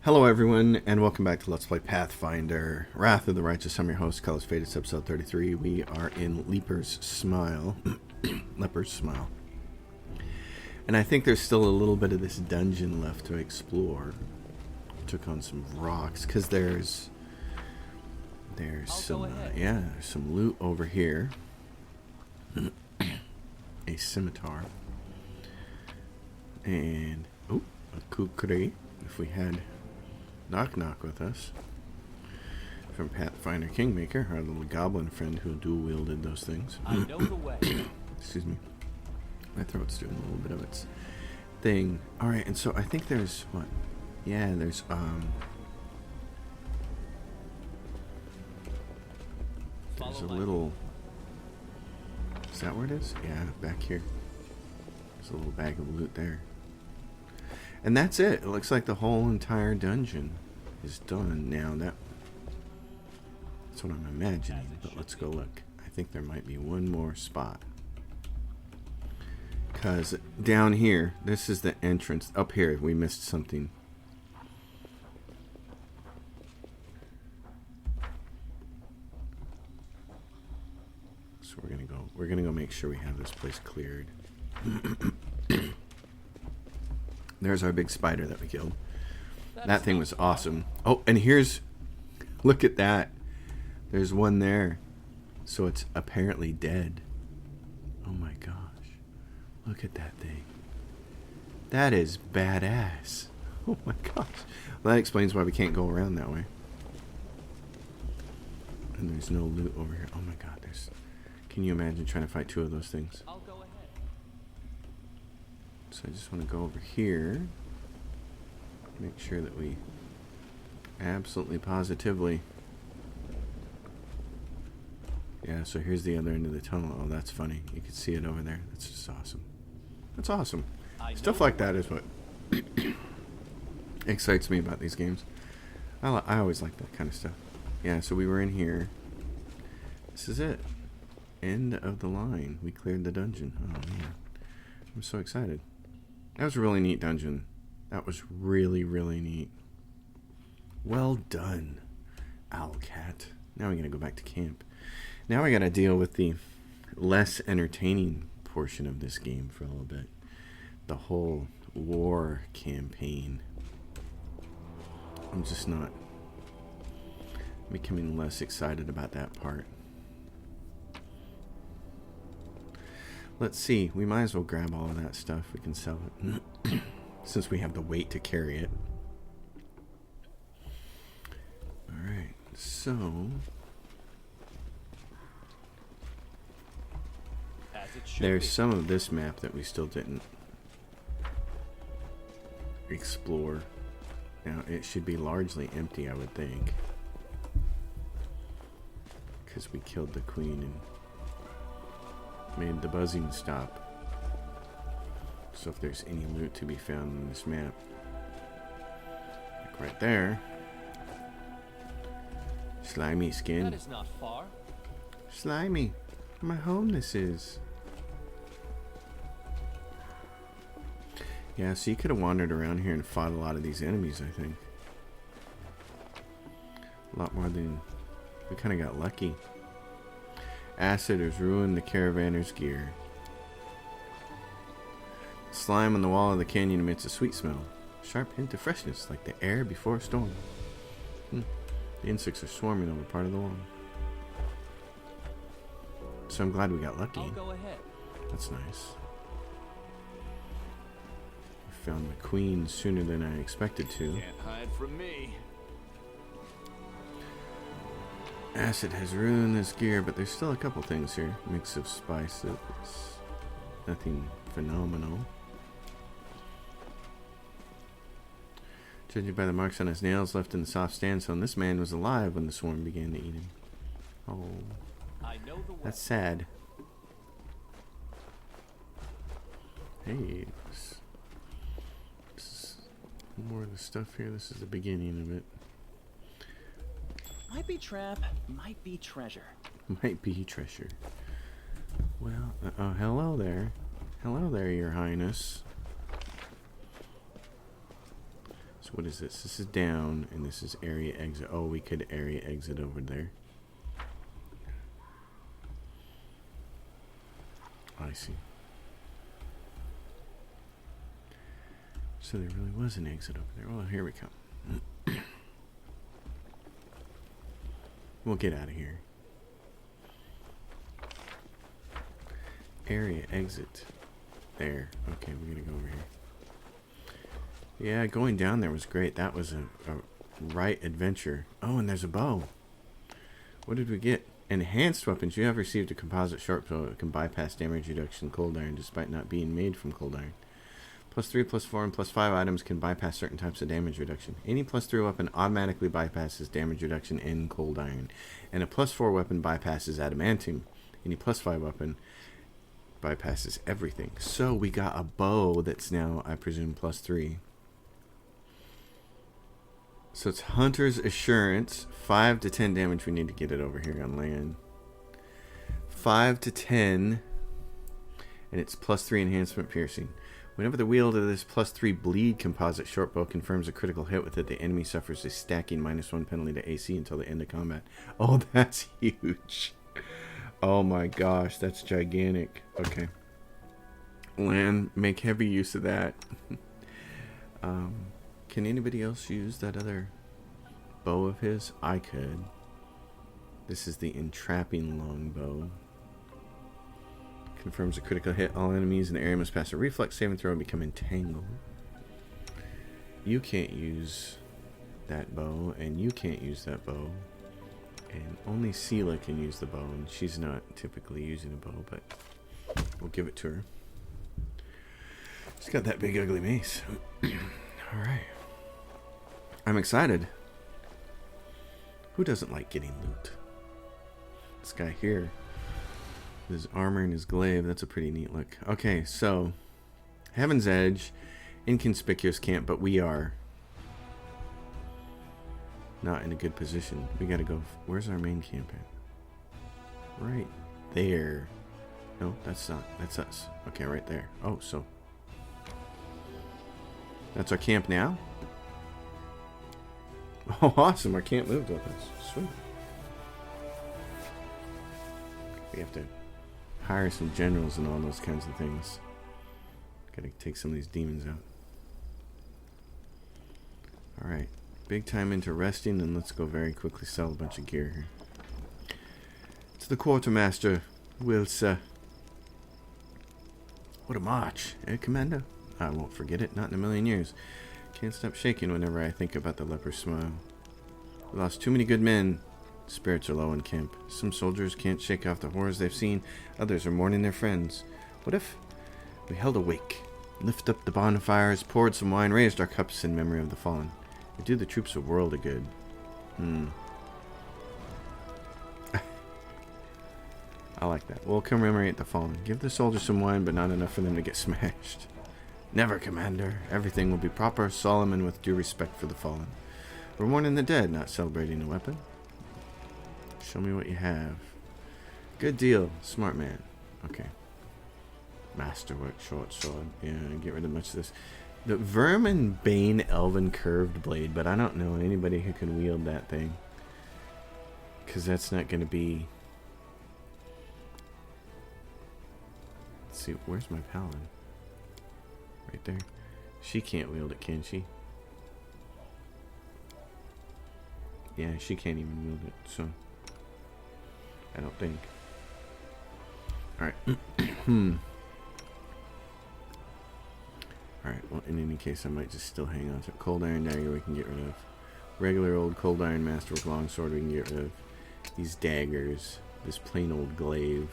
Hello everyone, and welcome back to Let's Play Pathfinder, Wrath of the Righteous. I'm your host, Colors Faded, episode 33. We are in Leper's Smile. Leper's Smile. And I think there's still a little bit of this dungeon left to explore. Took on some rocks, because there's some, there's some loot over here. A scimitar. And, a kukri, if we had Knock Knock with us from Pathfinder Kingmaker, our little goblin friend who dual wielded those things. I know the way. Excuse me. My throat's doing a little bit of its thing. Alright, and so I think there's what? Yeah, there's a little, is that where it is? Yeah, back here. There's a little bag of loot there. And that's it. It looks like the whole entire dungeon is done now. That's what I'm imagining. But let's go look. I think there might be one more spot. Because down here, this is the entrance. Up here, we missed something. So we're gonna go. We're gonna go make sure we have this place cleared. There's our big spider that we killed. That thing was awesome. Oh, and here's... Look at that. There's one there. So it's apparently dead. Oh my gosh. Look at that thing. That is badass. Oh my gosh. Well, that explains why we can't go around that way. And there's no loot over here. Oh my god, there's... Can you imagine trying to fight two of those things? I'll go ahead. So I just want to go over here, make sure that we absolutely positively, yeah, so here's the other end of the tunnel. Oh, that's funny. You can see it over there. That's just awesome. That's awesome. Stuff like that is what excites me about these games. I always like that kind of stuff. Yeah, so we were in here. This is it. End of the line. We cleared the dungeon. Oh, man. I'm so excited. That was a really neat dungeon. That was really, really neat. Well done, Owlcat. Now we're going to go back to camp. Now we got to deal with the less entertaining portion of this game for a little bit. The whole war campaign. I'm just not becoming less excited about that part. Let's see, we might as well grab all of that stuff. We can sell it since we have the weight to carry it. Alright, so there's some of this map that we still didn't explore. Now, it should be largely empty, I would think, because we killed the queen and made the buzzing stop. So if there's any loot to be found on this map, like right there, slimy skin. That is not far. Slimy, my home this is. Yeah, so you could have wandered around here and fought a lot of these enemies, I think. A lot more than... We kind of got lucky. Acid has ruined the caravanner's gear. Slime on the wall of the canyon emits a sweet smell. Sharp hint of freshness, like the air before a storm. The insects are swarming over part of the wall. So I'm glad we got lucky. I'll go ahead. That's nice. We found the queen sooner than I expected to. Can't hide from me. Acid has ruined this gear, but there's still a couple things here. Mix of spices. Nothing phenomenal. Judging by the marks on his nails left in the soft sandstone, this man was alive when the swarm began to eat him. Oh, I know the way. that's sad. Hey, this is more of the stuff here. This is the beginning of it. Might be trap, might be treasure. Might be treasure. Well, hello there. Hello there, Your Highness. So What is this? This is down, and this is area exit. Oh, we could area exit over there. I see. So there really was an exit over there. Well, here we come. We'll get out of here. Area exit. There. Okay, we're gonna go over here. Yeah, going down there was great. That was a right adventure. Oh, and there's a bow. What did we get? Enhanced weapons. You have received a composite short bow that can bypass damage reduction cold iron despite not being made from cold iron. +3, +4, and +5 items can bypass certain types of damage reduction. Any +3 weapon automatically bypasses damage reduction in cold iron. And a +4 weapon bypasses adamantium. Any +5 weapon bypasses everything. So we got a bow that's now, I presume, +3. So it's Hunter's Assurance. 5 to 10 damage. We need to get it over here on land. 5 to 10. And it's +3 enhancement piercing. Whenever the wield of this +3 bleed composite shortbow confirms a critical hit with it, the enemy suffers a stacking -1 penalty to AC until the end of combat. Oh, that's huge. Oh my gosh, that's gigantic. Okay. Land, make heavy use of that. Can anybody else use that other bow of his? I could. This is the entrapping longbow. Confirms a critical hit. All enemies in the area must pass a reflex saving throw and become entangled. You can't use that bow, and you can't use that bow. And only Sela can use the bow, and she's not typically using a bow, but we'll give it to her. She's got that big ugly mace. Alright. I'm excited. Who doesn't like getting loot? This guy here. His armor and his glaive, that's a pretty neat look. Okay, so Heaven's Edge, inconspicuous camp, but we are not in a good position. We gotta go. Where's our main camp at? Right there. No, that's not. That's us. Okay, right there. Oh, so that's our camp now? Oh, awesome. Our camp moved with us. Sweet. We have to hire some generals and all those kinds of things. Gotta take some of these demons out. Alright. Big time into resting, and let's go very quickly sell a bunch of gear here. To the quartermaster, Wilsa. What a march, eh, Commander? I won't forget it, not in a million years. Can't stop shaking whenever I think about the leper's smile. We lost too many good men. Spirits are low in camp. Some soldiers can't shake off the horrors they've seen. Others are mourning their friends. What if we held a wake, lift up the bonfires, poured some wine, raised our cups in memory of the fallen? It'd do the troops a world of good. I like that. We'll commemorate the fallen. Give the soldiers some wine, but not enough for them to get smashed. Never, Commander. Everything will be proper, solemn, and with due respect for the fallen. We're mourning the dead, not celebrating a weapon. Show me what you have. Good deal. Smart man. Okay. Masterwork, short sword. Yeah, get rid of much of this. The Vermin Bane Elven Curved Blade, but I don't know anybody who can wield that thing. Because that's not going to be... Let's see, where's my paladin? Right there. She can't wield it, can she? Yeah, she can't even wield it, so... I don't think. Alright. Alright, well, in any case, I might just still hang on to it. Cold Iron Dagger we can get rid of. Regular old Cold Iron Masterwork Longsword we can get rid of. These daggers. This plain old glaive.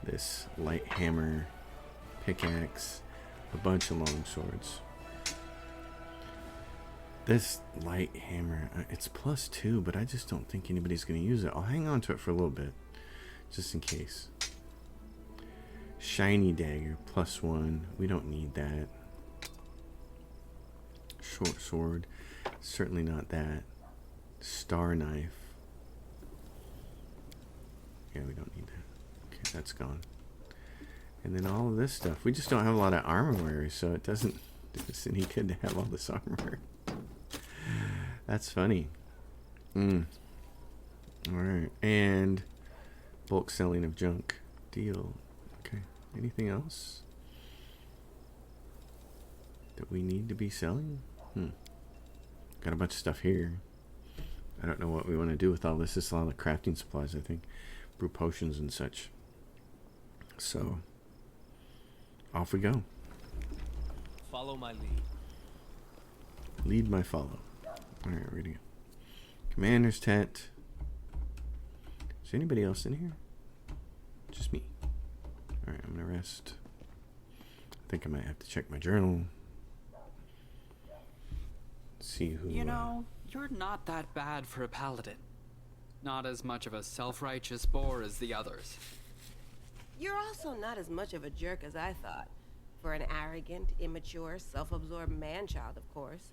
This light hammer. Pickaxe. A bunch of longswords. This light hammer, it's +2, but I just don't think anybody's going to use it. I'll hang on to it for a little bit, just in case. Shiny dagger, +1. We don't need that. Short sword, certainly not that. Star knife. Yeah, we don't need that. Okay, that's gone. And then all of this stuff. We just don't have a lot of armor wearers, so it doesn't Isn't he good to have all this armor? That's funny. Alright. And bulk selling of junk. Deal. Okay. Anything else that we need to be selling? Got a bunch of stuff here. I don't know what we want to do with all this. This is a lot of crafting supplies, I think. Brew potions and such. So, off we go. Follow my lead. Lead my follow. Alright, ready to go. Commander's tent. Is there anybody else in here? Just me. Alright, I'm gonna rest. I think I might have to check my journal. See who... You know, you're not that bad for a paladin. Not as much of a self-righteous bore as the others. You're also not as much of a jerk as I thought. For an arrogant, immature, self-absorbed man-child, of course.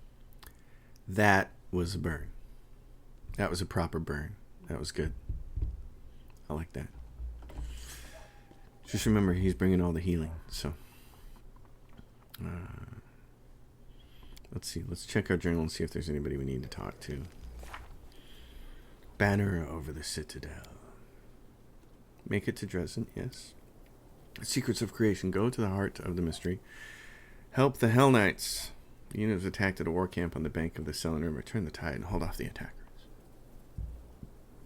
That was a burn. That was a proper burn. That was good. I like that. Just remember, he's bringing all the healing, so... let's see. Let's check our journal and see if there's anybody we need to talk to. Banner over the Citadel. Make it to Dresden, yes. Secrets of Creation. Go to the heart of the mystery. Help the Hell Knights. The unit was attacked at a war camp on the bank of the Selene River. Turn the tide and hold off the attackers.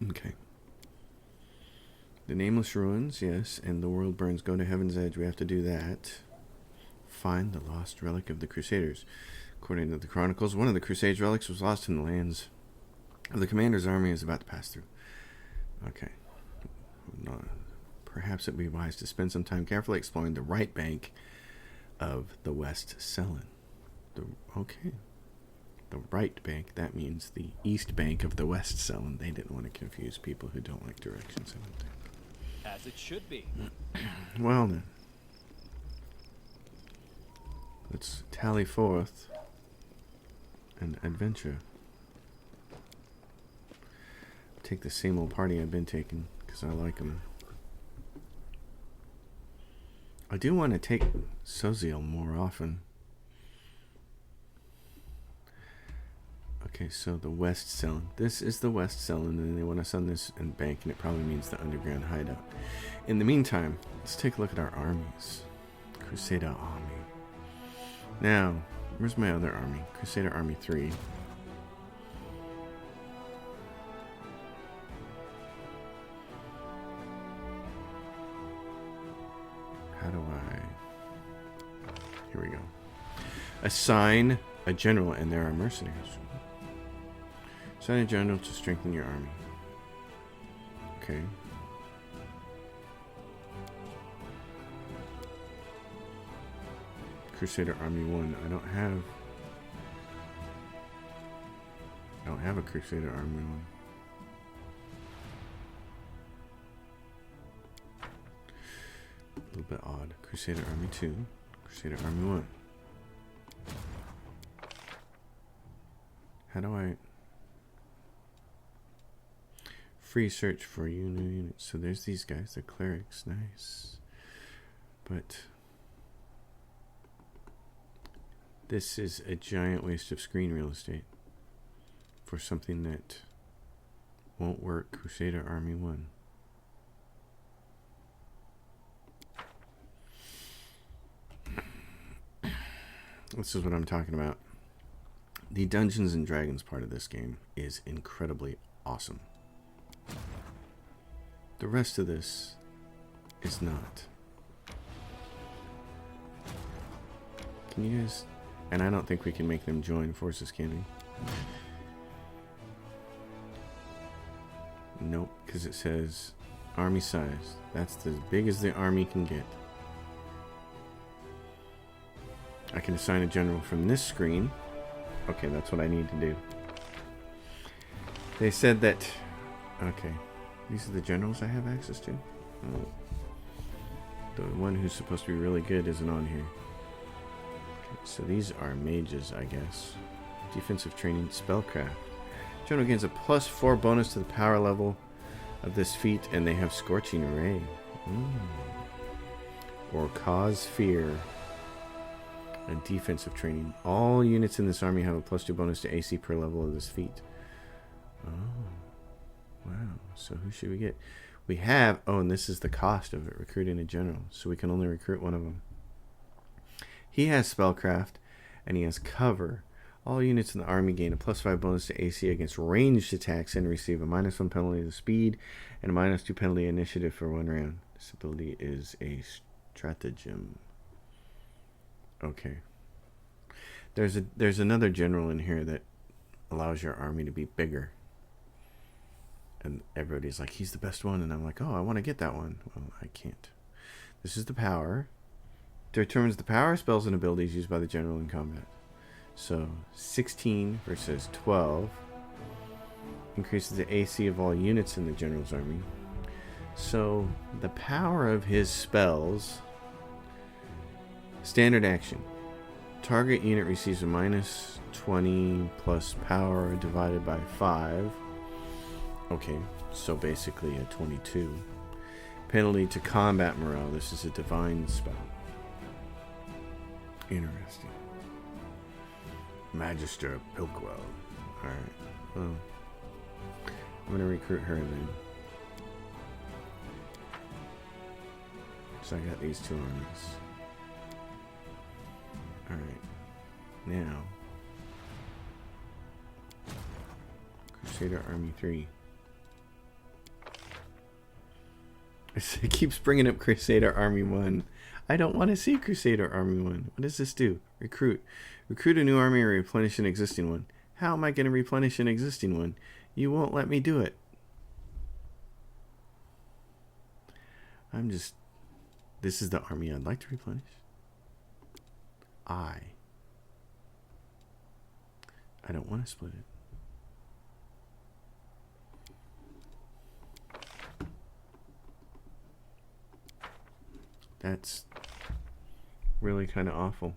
Okay. The Nameless Ruins, yes. And the world burns. Go to Heaven's Edge. We have to do that. Find the lost relic of the Crusaders. According to the Chronicles, one of the Crusades' relics was lost in the lands of the commander's army is about to pass through. Okay. No, perhaps it would be wise to spend some time carefully exploring the right bank of the West Selene. Okay. The right bank, that means the east bank of the West Selene. They didn't want to confuse people who don't like directions, I don't think. As it should be. Well then. Let's tally forth an adventure. Take the same old party I've been taking because I like them. I do want to take Soziel more often. Okay, so the West Selene. This is the West Selene, and they want us on this bank, and it probably means the underground hideout. In the meantime, let's take a look at our armies. Crusader army. Now, where's my other army? Crusader Army 3. How do I... Here we go. Assign a general, and there are mercenaries. Assign a general to strengthen your army. Okay. Crusader Army 1. I don't have a Crusader Army 1. A little bit odd. Crusader Army 2. Crusader Army 1. How do I... Free search for units. So there's these guys, the clerics. Nice. But... this is a giant waste of screen real estate for something that won't work. Crusader Army 1. This is what I'm talking about. The Dungeons and Dragons part of this game is incredibly awesome. The rest of this is not. Can you guys... and I don't think we can make them join forces, can we? Nope, because it says army size. That's as big as the army can get. I can assign a general from this screen. Okay, that's what I need to do. They said that... okay, these are the generals I have access to? Oh. The one who's supposed to be really good isn't on here. Okay, so these are mages, I guess. Defensive training, spellcraft. General gains a +4 bonus to the power level of this feat, and they have Scorching Ray. Or Cause Fear. And defensive training. All units in this army have a +2 bonus to AC per level of this feat. Oh. Wow. So who should we get? We have... Oh, and this is the cost of it. Recruiting a general. So we can only recruit one of them. He has spellcraft. And he has cover. All units in the army gain a +5 bonus to AC against ranged attacks and receive a -1 penalty to speed and a -2 penalty initiative for 1 round. This ability is a stratagem. Okay. There's another general in here that allows your army to be bigger. And everybody's like, he's the best one. And I'm like, oh, I want to get that one. Well, I can't. This is the power. Determines the power, spells, and abilities used by the general in combat. So 16 versus 12 increases the AC of all units in the general's army. So the power of his spells. Standard action. Target unit receives a -20 plus power divided by 5. Okay, so basically a 22. Penalty to combat morale. This is a divine spell. Interesting. Magister Pilkwell. Alright. Well, I'm going to recruit her then. So I got these 2 armies. Alright. Now. Crusader Army 3. It keeps bringing up Crusader Army 1. I don't want to see Crusader Army 1. What does this do? Recruit. Recruit a new army or replenish an existing one. How am I going to replenish an existing one? You won't let me do it. This is the army I'd like to replenish. I don't want to split it. That's really kind of awful.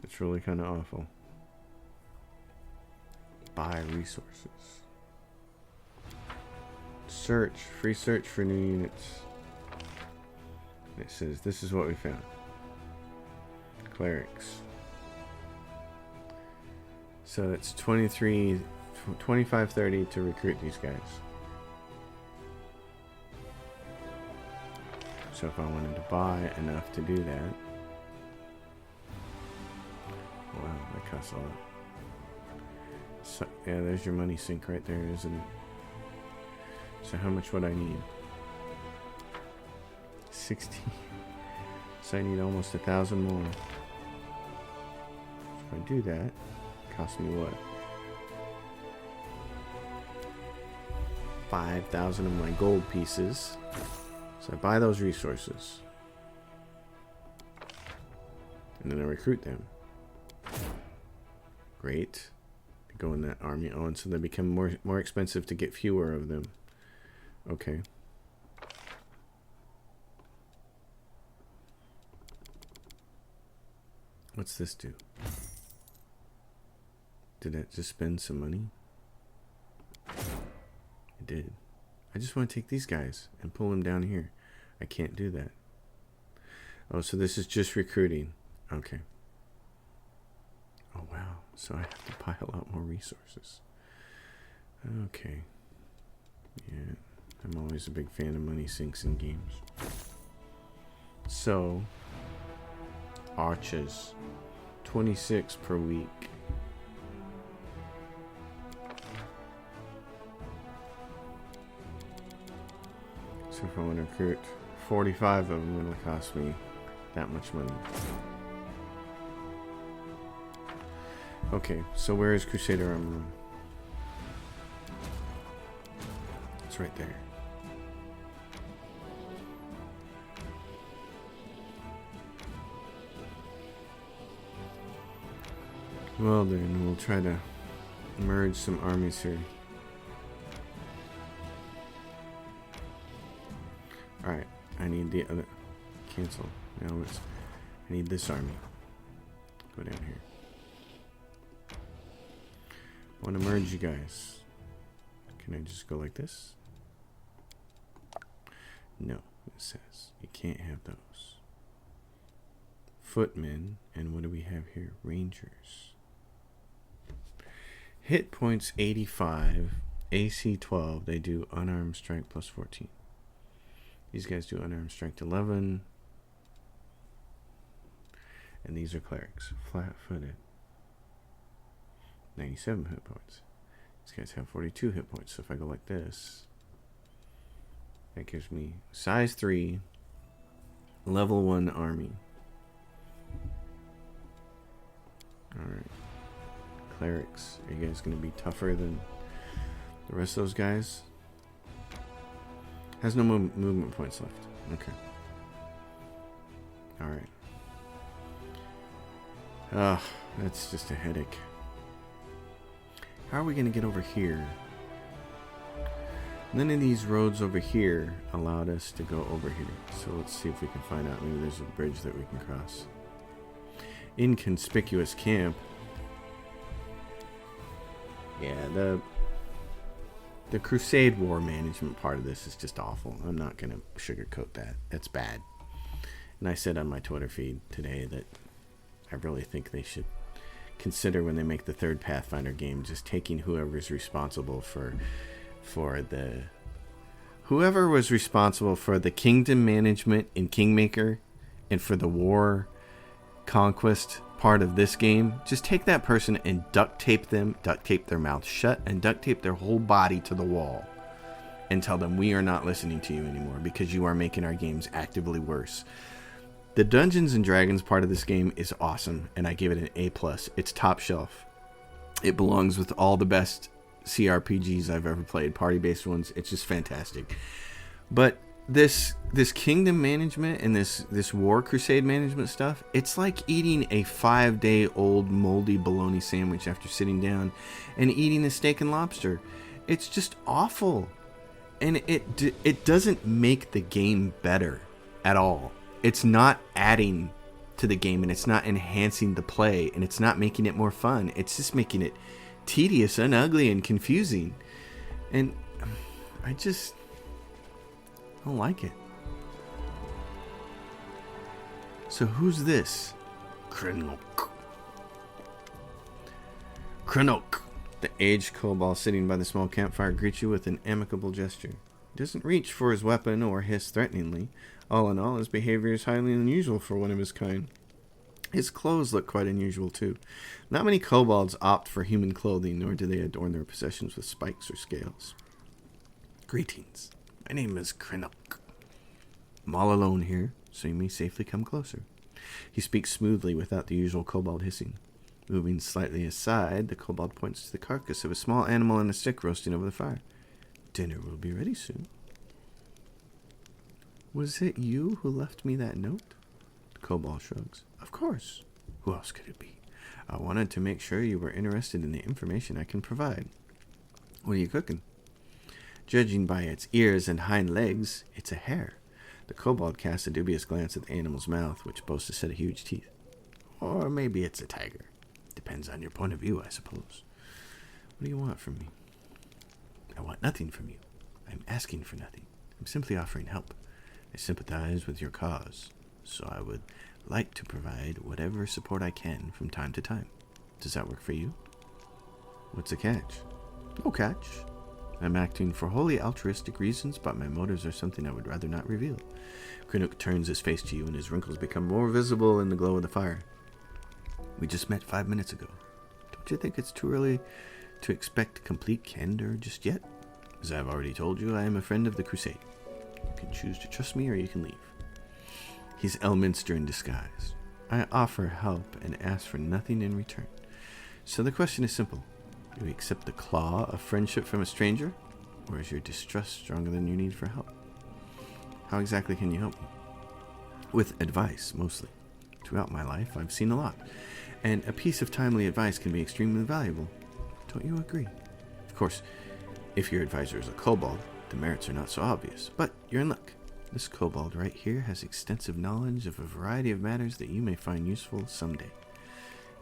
It's really kind of awful. Buy resources. Search. Free search for new units. It says this is what we found. Clerics. So it's 2530 to recruit these guys. So if I wanted to buy enough to do that. Wow, that costs a lot. So, yeah, there's your money sink right there, isn't it? So how much would I need? 60. So I need almost 1,000 more. If I do that, it costs me what? 5,000 of my gold pieces. So I buy those resources. And then I recruit them. Great. They go in that army. Oh, and so they become more expensive to get fewer of them. Okay. What's this do? Did that just spend some money? It did. I just want to take these guys and pull them down here. I can't do that. Oh, so this is just recruiting. Okay. Oh, wow. So I have to buy a lot more resources. Okay. Yeah. I'm always a big fan of money sinks in games. So, archers. 26 per week. So if I want to recruit 45 of them, it'll cost me that much money. Okay, so where is Crusader Army Room? It's right there. Well then, we'll try to merge some armies here. Alright, I need the other... Cancel. Now let's... I need this army. Go down here. I want to merge you guys. Can I just go like this? No, it says you can't have those. footmen. And what do we have here? Rangers. Hit points 85. AC 12. They do unarmed strike plus 14. These guys do unarmed strike 11. And these are clerics. Flat-footed. 97 hit points. These guys have 42 hit points. So if I go like this, that gives me size 3, level 1 army. Alright. Clerics. Are you guys going to be tougher than the rest of those guys? Has no movement points left. Okay. Alright. Ugh, that's just a headache. How are we going to get over here? None of these roads over here allowed us to go over here. So let's see if we can find out. Maybe there's a bridge that we can cross. Inconspicuous camp. Yeah, the Crusade War management part of this is just awful. I'm not going to sugarcoat that. That's bad. And I said on my Twitter feed today that I really think they should consider, when they make the third Pathfinder game, just taking whoever's responsible for the whoever was responsible for the kingdom management in Kingmaker and for the war conquest part of this game. Just take that person and duct tape their mouth shut, and duct tape their whole body to the wall, and tell them, we are not listening to you anymore because you are making our games actively worse. The Dungeons and Dragons part of this game is awesome, and I give it an A+. It's top shelf. It belongs with all the best CRPGs I've ever played, party-based ones. It's just fantastic. But this kingdom management and this war crusade management stuff, it's like eating a 5-day-old moldy bologna sandwich after sitting down and eating a steak and lobster. It's just awful. And it doesn't make the game better at all. It's not adding to the game, and it's not enhancing the play, and it's not making it more fun. It's just making it tedious and ugly and confusing. And I don't like it. So who's this? Kranok. The aged kobold sitting by the small campfire greets you with an amicable gesture. He doesn't reach for his weapon or hiss threateningly. All in all, his behavior is highly unusual for one of his kind. His clothes look quite unusual, too. Not many kobolds opt for human clothing, nor do they adorn their possessions with spikes or scales. Greetings. My name is Kranok. I'm all alone here, so you may safely come closer. He speaks smoothly without the usual kobold hissing. Moving slightly aside, the kobold points to the carcass of a small animal on a stick roasting over the fire. Dinner will be ready soon. Was it you who left me that note? The kobold shrugs. Of course. Who else could it be? I wanted to make sure you were interested in the information I can provide. What are you cooking? Judging by its ears and hind legs, it's a hare. The kobold casts a dubious glance at the animal's mouth, which boasts a set of huge teeth. Or maybe it's a tiger. Depends on your point of view, I suppose. What do you want from me? I want nothing from you. I'm asking for nothing. I'm simply offering help. I sympathize with your cause, so I would like to provide whatever support I can from time to time. Does that work for you? What's the catch? No catch. I'm acting for wholly altruistic reasons, but my motives are something I would rather not reveal. Kranok turns his face to you, and his wrinkles become more visible in the glow of the fire. We just met 5 minutes ago. Don't you think it's too early to expect complete candor just yet? As I've already told you, I am a friend of the Crusade. You can choose to trust me, or you can leave. He's Elminster in disguise. I offer help and ask for nothing in return. So the question is simple. Do you accept the claw of friendship from a stranger? Or is your distrust stronger than your need for help? How exactly can you help me? With advice, mostly. Throughout my life, I've seen a lot. And a piece of timely advice can be extremely valuable. Don't you agree? Of course, if your advisor is a kobold, the merits are not so obvious. But you're in luck. This kobold right here has extensive knowledge of a variety of matters that you may find useful someday.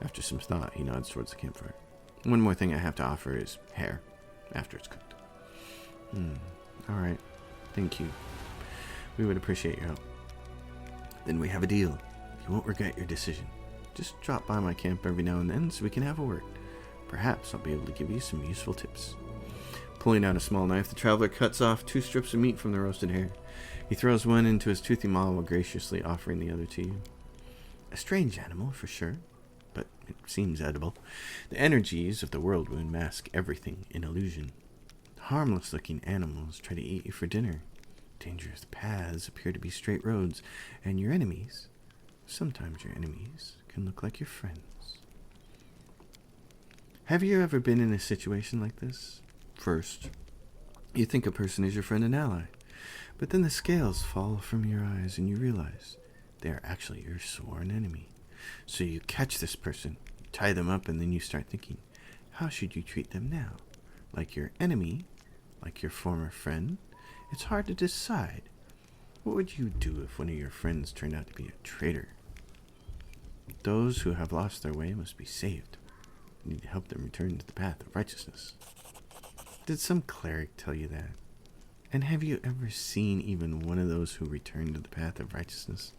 After some thought, he nods towards the campfire. One more thing I have to offer is hare, after it's cooked. Alright. Thank you. We would appreciate your help. Then we have a deal. You won't regret your decision. Just drop by my camp every now and then so we can have a word. Perhaps I'll be able to give you some useful tips. Pulling out a small knife, the traveler cuts off 2 strips of meat from the roasted hare. He throws one into his toothy maw while graciously offering the other to you. A strange animal, for sure, but it seems edible. The energies of the whirlwind mask everything in illusion. Harmless-looking animals try to eat you for dinner. Dangerous paths appear to be straight roads, and your enemies, sometimes your enemies, can look like your friends. Have you ever been in a situation like this? First, you think a person is your friend and ally, but then the scales fall from your eyes and you realize they are actually your sworn enemy. So you catch this person, you tie them up, and then you start thinking, how should you treat them now? Like your enemy? Like your former friend? It's hard to decide. What would you do if one of your friends turned out to be a traitor? Those who have lost their way must be saved. You need to help them return to the path of righteousness. Did some cleric tell you that? And have you ever seen even one of those who return to the path of righteousness?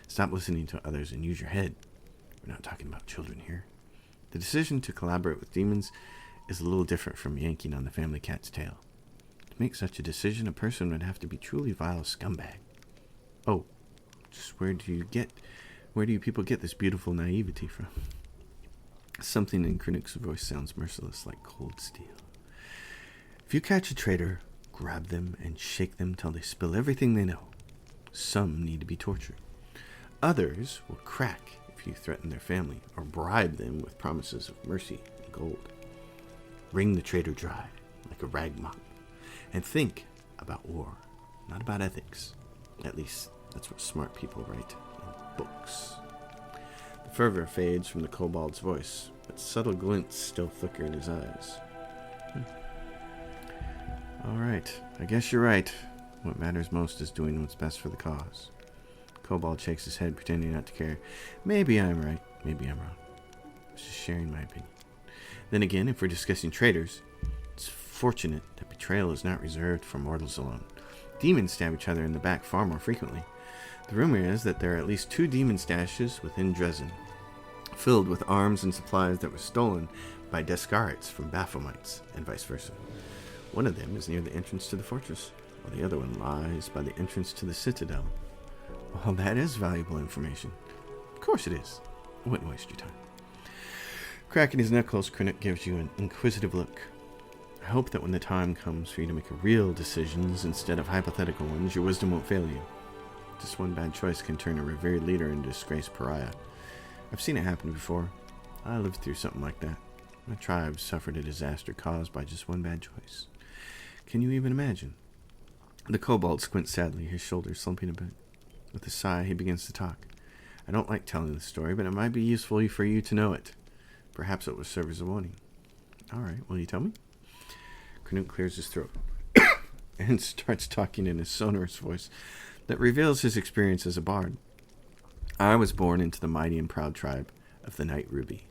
Stop listening to others and use your head. We're not talking about children here. The decision to collaborate with demons is a little different from yanking on the family cat's tail. To make such a decision, a person would have to be truly vile scumbag. Oh, just where do you people get this beautiful naivety from? Something in Kranok's voice sounds merciless, like cold steel. If you catch a traitor, grab them and shake them till they spill everything they know. Some need to be tortured. Others will crack if you threaten their family or bribe them with promises of mercy and gold. Wring the traitor dry, like a rag mop, and think about war, not about ethics. At least, that's what smart people write in books. The fervor fades from the kobold's voice, but subtle glints still flicker in his eyes. All right, I guess you're right. What matters most is doing what's best for the cause. Kobold shakes his head, pretending not to care. Maybe I'm right, maybe I'm wrong. I was just sharing my opinion. Then again, if we're discussing traitors, it's fortunate that betrayal is not reserved for mortals alone. Demons stab each other in the back far more frequently. The rumor is that there are at least 2 demon stashes within Dresden, filled with arms and supplies that were stolen by Descarites from Baphomets, and vice versa. One of them is near the entrance to the fortress, while the other one lies by the entrance to the citadel. Well, that is valuable information. Of course it is. I wouldn't waste your time. Cracking his knuckles, Kranok gives you an inquisitive look. I hope that when the time comes for you to make real decisions instead of hypothetical ones, your wisdom won't fail you. Just one bad choice can turn a revered leader into a disgraced pariah. I've seen it happen before. I lived through something like that. My tribe suffered a disaster caused by just one bad choice. Can you even imagine? The kobold squints sadly, his shoulders slumping a bit. With a sigh, he begins to talk. I don't like telling the story, but it might be useful for you to know it. Perhaps it will serve as a warning. All right, will you tell me? Kranok clears his throat and starts talking in a sonorous voice that reveals his experience as a bard. I was born into the mighty and proud tribe of the Night Ruby.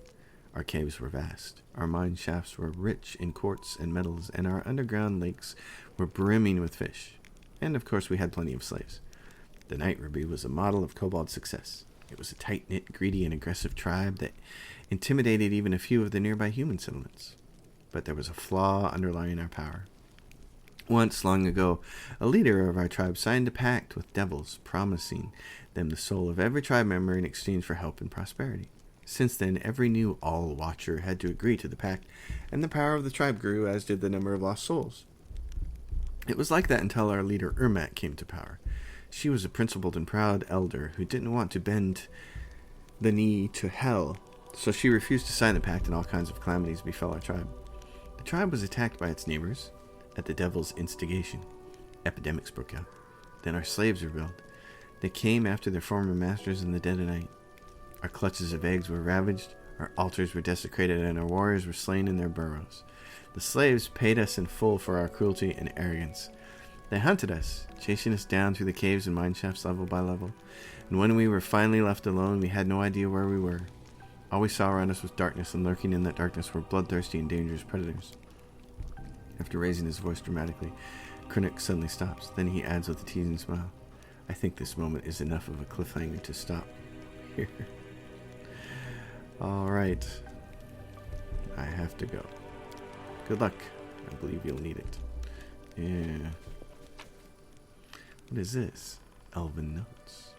Our caves were vast, our mine shafts were rich in quartz and metals, and our underground lakes were brimming with fish. And of course we had plenty of slaves. The Night Ruby was a model of kobold success. It was a tight-knit, greedy, and aggressive tribe that intimidated even a few of the nearby human settlements. But there was a flaw underlying our power. Once, long ago, a leader of our tribe signed a pact with devils, promising them the soul of every tribe member in exchange for help and prosperity. Since then, every new All-Watcher had to agree to the pact, and the power of the tribe grew, as did the number of lost souls. It was like that until our leader Ermac came to power. She was a principled and proud elder who didn't want to bend the knee to hell, so she refused to sign the pact, and all kinds of calamities befell our tribe. The tribe was attacked by its neighbors at the devil's instigation. Epidemics broke out. Then our slaves rebelled. They came after their former masters in the dead of night. Our clutches of eggs were ravaged, our altars were desecrated, and our warriors were slain in their burrows. The slaves paid us in full for our cruelty and arrogance. They hunted us, chasing us down through the caves and mine shafts level by level, and when we were finally left alone, we had no idea where we were. All we saw around us was darkness, and lurking in that darkness were bloodthirsty and dangerous predators. After raising his voice dramatically, Kranok suddenly stops. Then he adds with a teasing smile, I think this moment is enough of a cliffhanger to stop here. Alright. I have to go. Good luck. I believe you'll need it. Yeah. What is this? Elven Notes.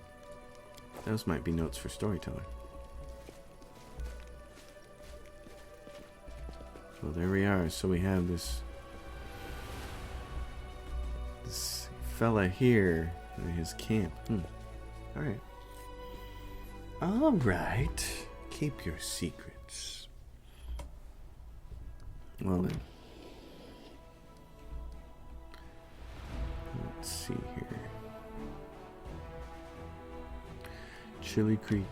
Those might be notes for storyteller. Well, there we are. So we have this fella here in his camp. Alright. Alright. Keep your secrets. Well then. Let's see here. Chili Creek.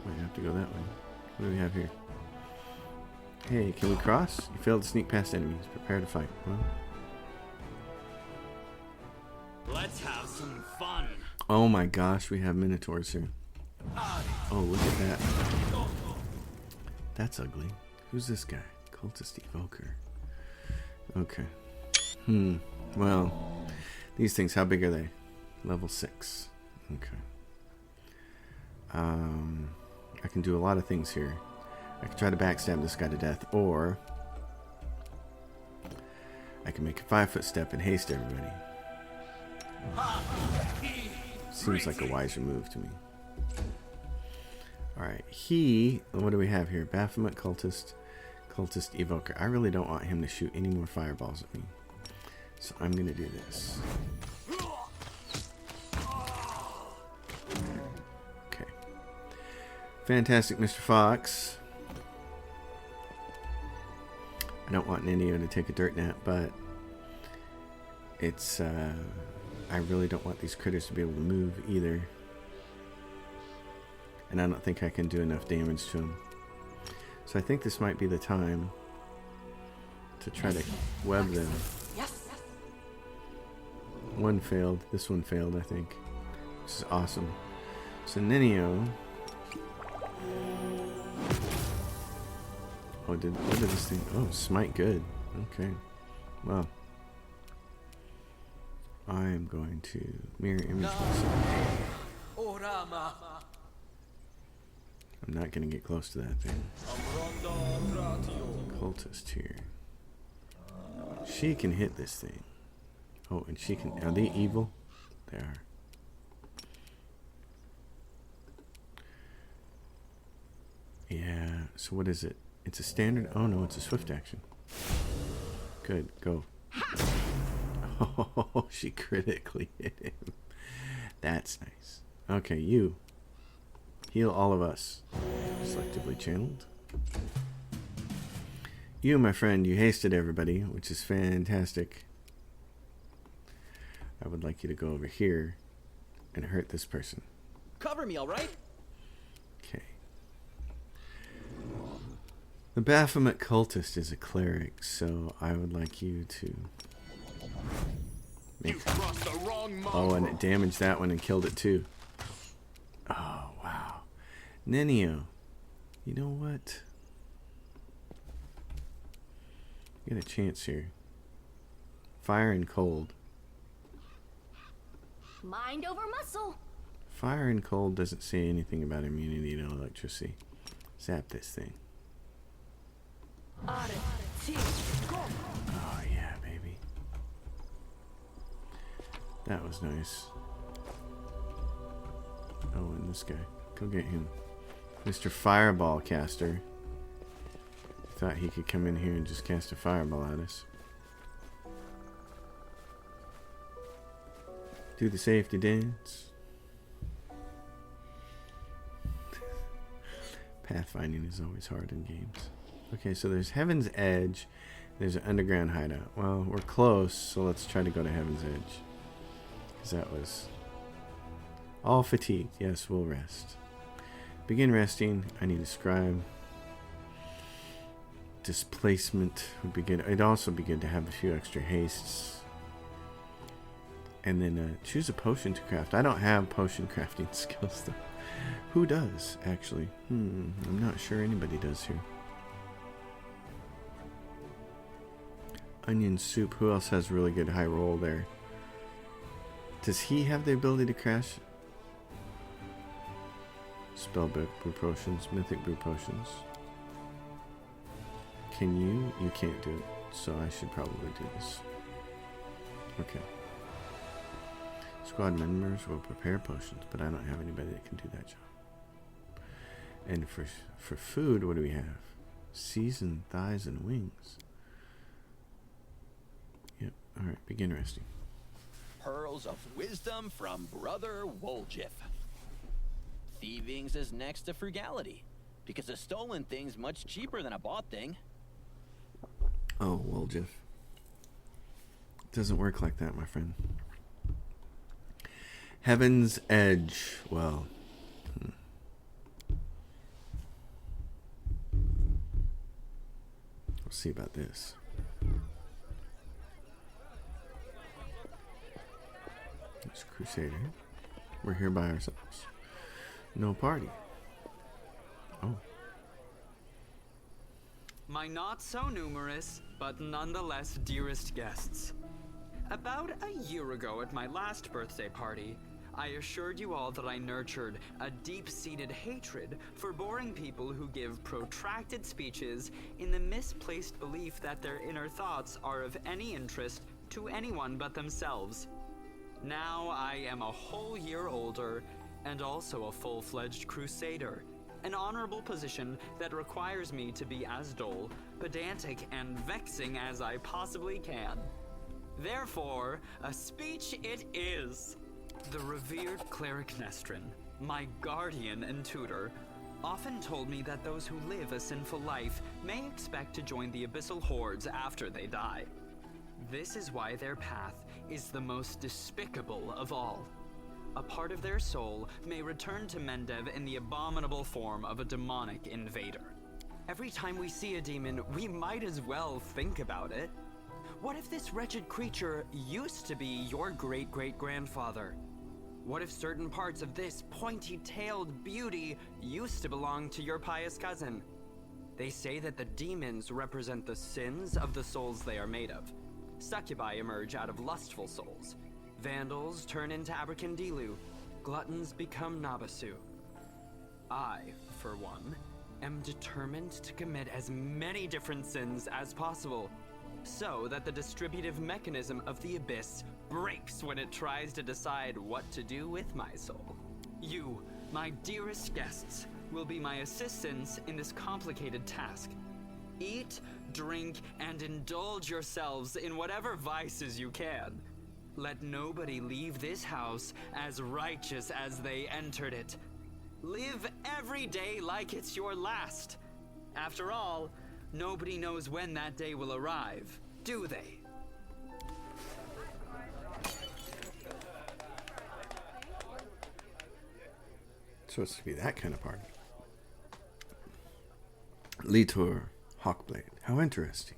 Might have to go that way. What do we have here? Hey, can we cross? You failed to sneak past enemies. Prepare to fight. Well. Let's have some fun. Oh my gosh, we have Minotaurs here. Oh, look at that. That's ugly. Who's this guy? Cultist Evoker. Okay. Well, these things, how big are they? Level 6. Okay. I can do a lot of things here. I can try to backstab this guy to death, or I can make a 5-foot step and haste everybody. Seems like a wiser move to me. Alright, what do we have here? Baphomet Cultist, Cultist Evoker. I really don't want him to shoot any more fireballs at me. So I'm going to do this. Okay. Fantastic, Mr. Fox. I don't want Ninio to take a dirt nap, but it's, I really don't want these critters to be able to move either. And I don't think I can do enough damage to them. So I think this might be the time to try to web them. Yes. One failed. This one failed, I think. This is awesome. So Ninio. Oh, what did this thing? Oh, smite good. Okay. Well. I am going to mirror image myself. I'm not going to get close to that thing. Cultist here. She can hit this thing. Oh, and she can... Are they evil? They are. Yeah, so what is it? It's a standard... Oh no, it's a swift action. Good, go. Oh, she critically hit him. That's nice. Okay, you. Heal all of us. Selectively channeled. You, my friend, you hasted everybody, which is fantastic. I would like you to go over here and hurt this person. Cover me, all right? Okay. The Baphomet Cultist is a cleric, so I would like you to make... You've crossed the wrong mark. Oh, and it damaged that one and killed it too. Oh, wow. Ninio, you know what? You got a chance here. Fire and cold. Mind over muscle. Fire and cold doesn't say anything about immunity to electricity. Zap this thing. Oh yeah, baby. That was nice. Oh, and this guy. Go get him. Mr. Fireball Caster. Thought he could come in here and just cast a fireball at us. Do the safety dance. Pathfinding is always hard in games. Okay, so there's Heaven's Edge. There's an underground hideout. Well, we're close, so let's try to go to Heaven's Edge. Because that was all fatigued. Yes, we'll rest. Begin resting. I need a scribe. Displacement would be good. It'd also be good to have a few extra hastes. And then choose a potion to craft. I don't have potion crafting skills though. Who does, actually? I'm not sure anybody does here. Onion soup. Who else has really good high roll there? Does he have the ability to crash? Spellbook, brew potions, mythic brew potions. Can you? You can't do it, so I should probably do this. Okay. Squad members will prepare potions, but I don't have anybody that can do that job. And for food, what do we have? Seasoned thighs and wings. Yep. All right. Begin resting. Pearls of wisdom from Brother Woljif. Thievings is next to frugality, because a stolen thing's much cheaper than a bought thing. Oh, well, Jeff. It doesn't work like that, my friend. Heaven's Edge. Well. We'll see about this. It's Crusader. We're here by ourselves. No party. Oh. My not so numerous, but nonetheless dearest guests. About a year ago at my last birthday party, I assured you all that I nurtured a deep-seated hatred for boring people who give protracted speeches in the misplaced belief that their inner thoughts are of any interest to anyone but themselves. Now I am a whole year older and also a full-fledged crusader, an honorable position that requires me to be as dull, pedantic, and vexing as I possibly can. Therefore, a speech it is. The revered cleric Nestrin, my guardian and tutor, often told me that those who live a sinful life may expect to join the abyssal hordes after they die. This is why their path is the most despicable of all. A part of their soul may return to Mendev in the abominable form of a demonic invader. Every time we see a demon, we might as well think about it. What if this wretched creature used to be your great-great-grandfather? What if certain parts of this pointy-tailed beauty used to belong to your pious cousin? They say that the demons represent the sins of the souls they are made of. Succubi emerge out of lustful souls. Vandals turn into Abracandilu. Gluttons become Nabasu. I, for one, am determined to commit as many different sins as possible, so that the distributive mechanism of the abyss breaks when it tries to decide what to do with my soul. You, my dearest guests, will be my assistants in this complicated task. Eat, drink, and indulge yourselves in whatever vices you can. Let nobody leave this house as righteous as they entered it. Live every day like it's your last. After all, nobody knows when that day will arrive, do they? Supposed to be that kind of party. Litor, Hawkblade. How interesting.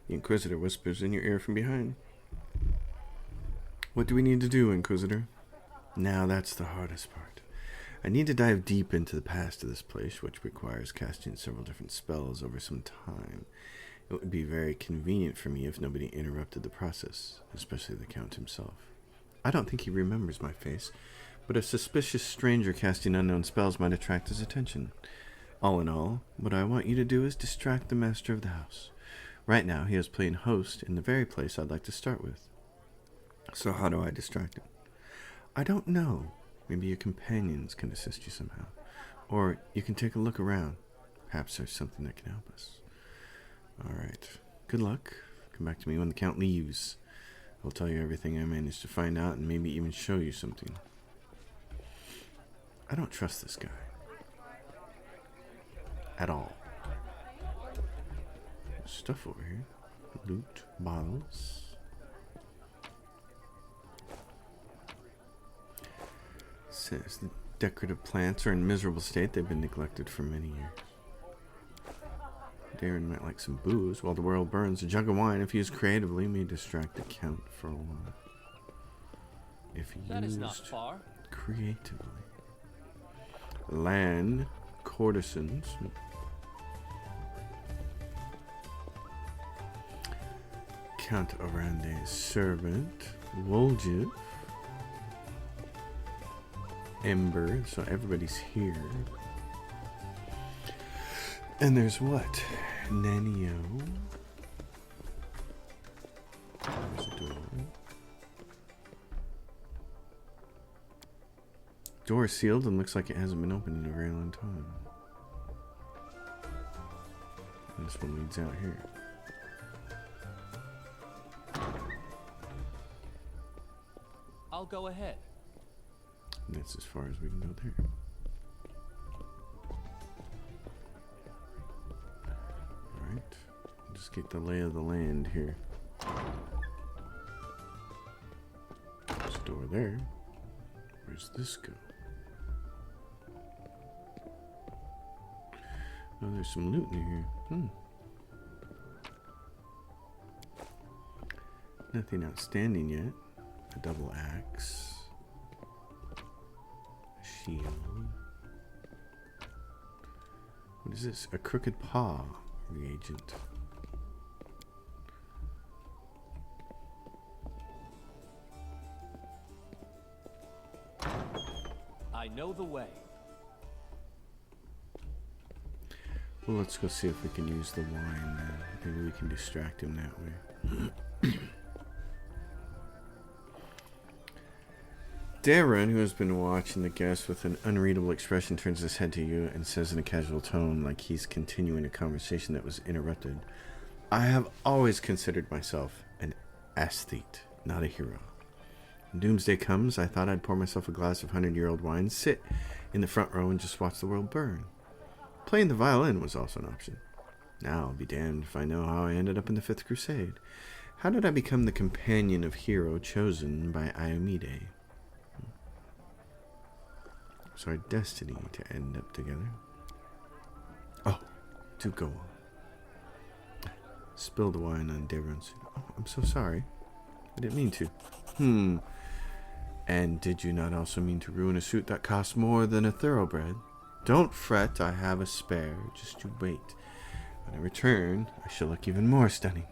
The Inquisitor whispers in your ear from behind. What do we need to do, Inquisitor? Now that's the hardest part. I need to dive deep into the past of this place, which requires casting several different spells over some time. It would be very convenient for me if nobody interrupted the process, especially the Count himself. I don't think he remembers my face, but a suspicious stranger casting unknown spells might attract his attention. All in all, what I want you to do is distract the master of the house. Right now, he is playing host in the very place I'd like to start with. So how do I distract him? I don't know. Maybe your companions can assist you somehow. Or you can take a look around. Perhaps there's something that can help us. Alright. Good luck. Come back to me when the Count leaves. I'll tell you everything I managed to find out and maybe even show you something. I don't trust this guy. At all. There's stuff over here. Loot, bottles. Says the decorative plants are in miserable state. They've been neglected for many years. Darren might like some booze while the world burns. A jug of wine, if used creatively, may distract the Count for a while. If That is used not far. creatively. Land, courtesans. Count Orande's servant, Woljif. Ember, so everybody's here. And there's what? Nanio. There's a door. Door is sealed and looks like it hasn't been opened in a very long time. And this one leads out here. I'll go ahead. And that's as far as we can go there. Alright. Just get the lay of the land here. There's a door there. Where's this go? Oh, there's some loot in here. Nothing outstanding yet. A double axe. A shield. What is this? A crooked paw reagent. I know the way. Well, let's go see if we can use the wine then. Maybe we can distract him that way. Darren, who has been watching the guest with an unreadable expression, turns his head to you and says in a casual tone, like he's continuing a conversation that was interrupted, I have always considered myself an aesthete, not a hero. When doomsday comes, I thought I'd pour myself a glass of 100-year-old wine, sit in the front row, and just watch the world burn. Playing the violin was also an option. Now I'll be damned if I know how I ended up in the Fifth Crusade. How did I become the companion of hero chosen by Iomide? Was our destiny to end up together? Oh, do go on. Spilled the wine on Devron's. Oh, I'm so sorry. I didn't mean to. And did you not also mean to ruin a suit that costs more than a thoroughbred? Don't fret, I have a spare. Just you wait. When I return, I shall look even more stunning.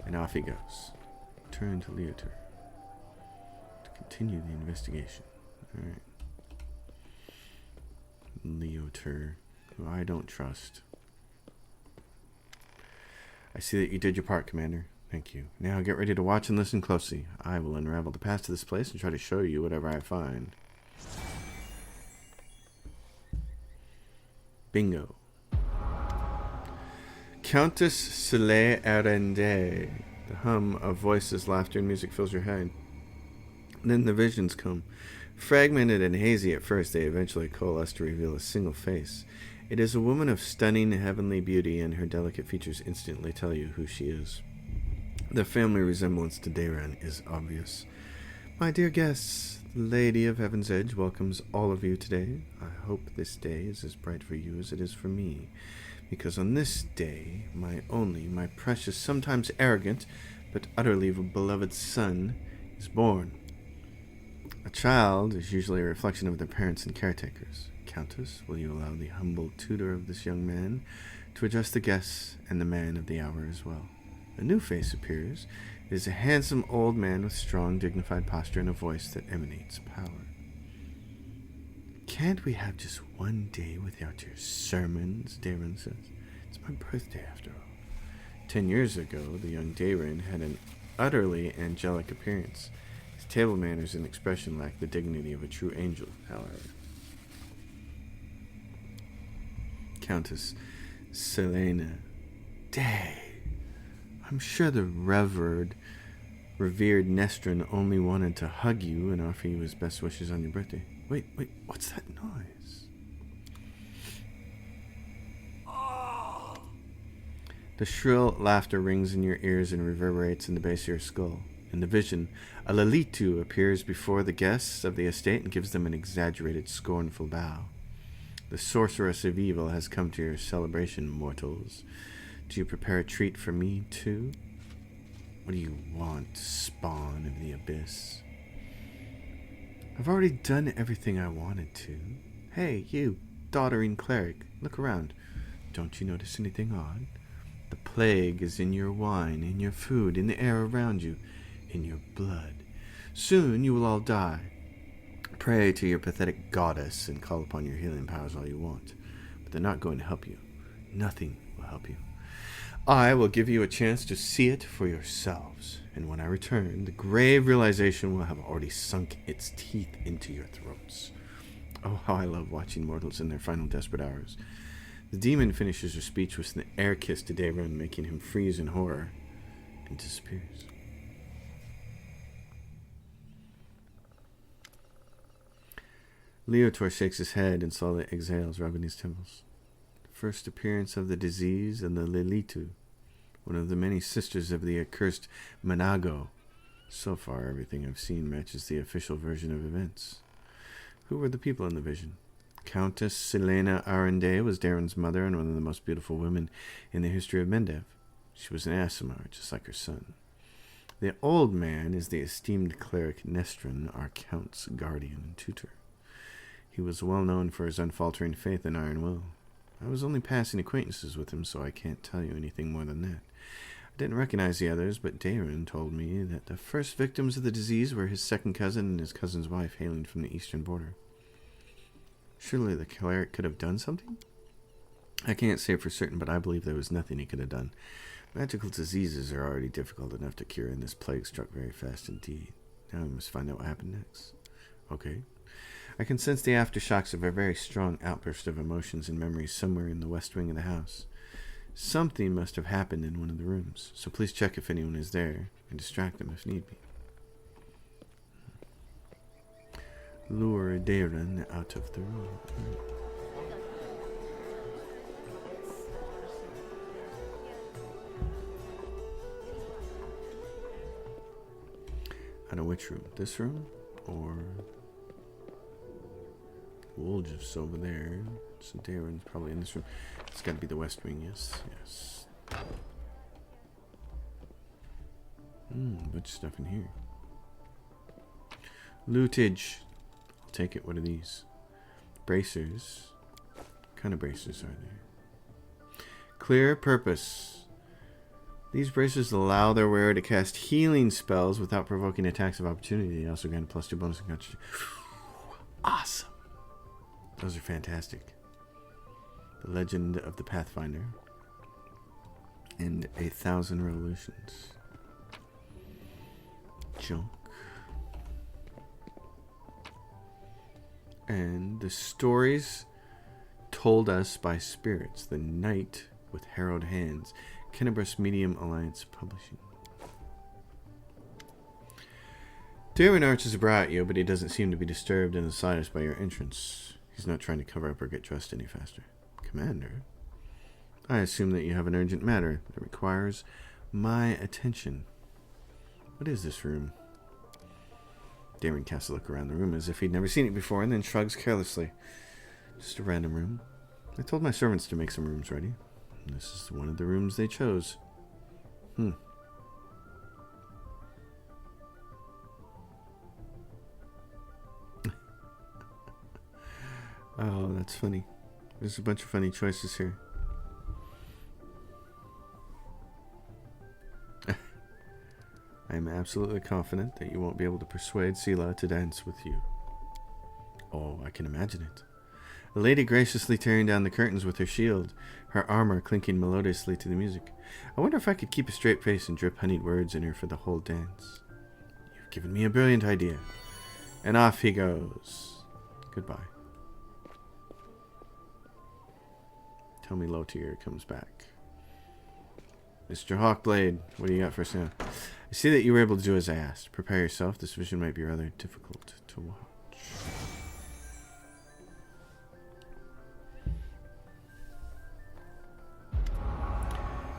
And off he goes. Turn to Leoter to continue the investigation. Alright. Leoter, who I don't trust. I see that you did your part, Commander. Thank you. Now get ready to watch and listen closely. I will unravel the past of this place and try to show you whatever I find. Bingo. Countess Soleil Arende. The hum of voices, laughter, and music fills your head. Then the visions come. Fragmented and hazy at first, they eventually coalesce to reveal a single face. It is a woman of stunning heavenly beauty, and her delicate features instantly tell you who she is. The family resemblance to Dayran is obvious. My dear guests, the Lady of Heaven's Edge welcomes all of you today. I hope this day is as bright for you as it is for me, because on this day, my precious, sometimes arrogant, but utterly beloved son is born. A child is usually a reflection of their parents and caretakers. Countess, will you allow the humble tutor of this young man to address the guests and the man of the hour as well? A new face appears. It is a handsome old man with strong, dignified posture and a voice that emanates power. Can't we have just one day without your sermons? Dayran says. It's my birthday after all. 10 years ago, the young Dayran had an utterly angelic appearance. His table manners and expression lacked the dignity of a true angel, however. Countess Selena. Day. I'm sure the revered Nestrin only wanted to hug you and offer you his best wishes on your birthday. Wait, what's that noise? The shrill laughter rings in your ears and reverberates in the base of your skull. In the vision, a Lalitu appears before the guests of the estate and gives them an exaggerated, scornful bow. The sorceress of evil has come to your celebration, mortals. Do you prepare a treat for me, too? What do you want, spawn of the abyss? I've already done everything I wanted to. Hey, you, doddering cleric, look around. Don't you notice anything odd? The plague is in your wine, in your food, in the air around you, in your blood. Soon you will all die. Pray to your pathetic goddess and call upon your healing powers all you want. But they're not going to help you. Nothing will help you. I will give you a chance to see it for yourselves. And when I return, the grave realization will have already sunk its teeth into your throats. Oh, how I love watching mortals in their final desperate hours. The demon finishes her speech with an air kiss to Daron, making him freeze in horror, and disappears. Leotor shakes his head and slowly exhales, rubbing his temples. The first appearance of the disease and the Lilitu, one of the many sisters of the accursed Manago. So far, everything I've seen matches the official version of events. Who were the people in the vision? Countess Selena Arende was Daron's mother and one of the most beautiful women in the history of Mendev. She was an Aasimar, just like her son. The old man is the esteemed cleric Nestron, our count's guardian and tutor. He was well known for his unfaltering faith and iron will. I was only passing acquaintances with him, so I can't tell you anything more than that. I didn't recognize the others, but Daron told me that the first victims of the disease were his second cousin and his cousin's wife, hailing from the eastern border. Surely the cleric could have done something? I can't say for certain, but I believe there was nothing he could have done. Magical diseases are already difficult enough to cure, and this plague struck very fast indeed. Now we must find out what happened next. Okay. I can sense the aftershocks of a very strong outburst of emotions and memories somewhere in the west wing of the house. Something must have happened in one of the rooms, so please check if anyone is there and distract them if need be. Lure Daron out of the room. Out of which room? This room? Or... Wolf's over there. So Daron's probably in this room. It's got to be the west wing, yes. Yes. Bunch of stuff in here. Lootage. I'll take it. What are these? Bracers. What kind of bracers are they? Clear purpose. These bracers allow their wearer to cast healing spells without provoking attacks of opportunity. They also grant a +2 bonus and concentration. Awesome. Those are fantastic. The Legend of the Pathfinder. And 1,000 Revolutions. Junk. And the stories told us by spirits. The Knight with Harrowed Hands. Kennebrus Medium Alliance Publishing. Daron arches a brow at you, but he doesn't seem to be disturbed in the slightest by your entrance. He's not trying to cover up or get dressed any faster. Commander, I assume that you have an urgent matter that requires my attention. What is this room? Daron casts a look around the room as if he'd never seen it before and then shrugs carelessly. Just a random room. I told my servants to make some rooms ready. This is one of the rooms they chose. Oh, that's funny. There's a bunch of funny choices here. I am absolutely confident that you won't be able to persuade Sela to dance with you. Oh, I can imagine it. A lady graciously tearing down the curtains with her shield, her armor clinking melodiously to the music. I wonder if I could keep a straight face and drip honeyed words in her for the whole dance. You've given me a brilliant idea. And off he goes. Goodbye. Tell me Lotier comes back. Mr. Hawkblade, what do you got for us now? I see that you were able to do as I asked. Prepare yourself. This vision might be rather difficult to watch.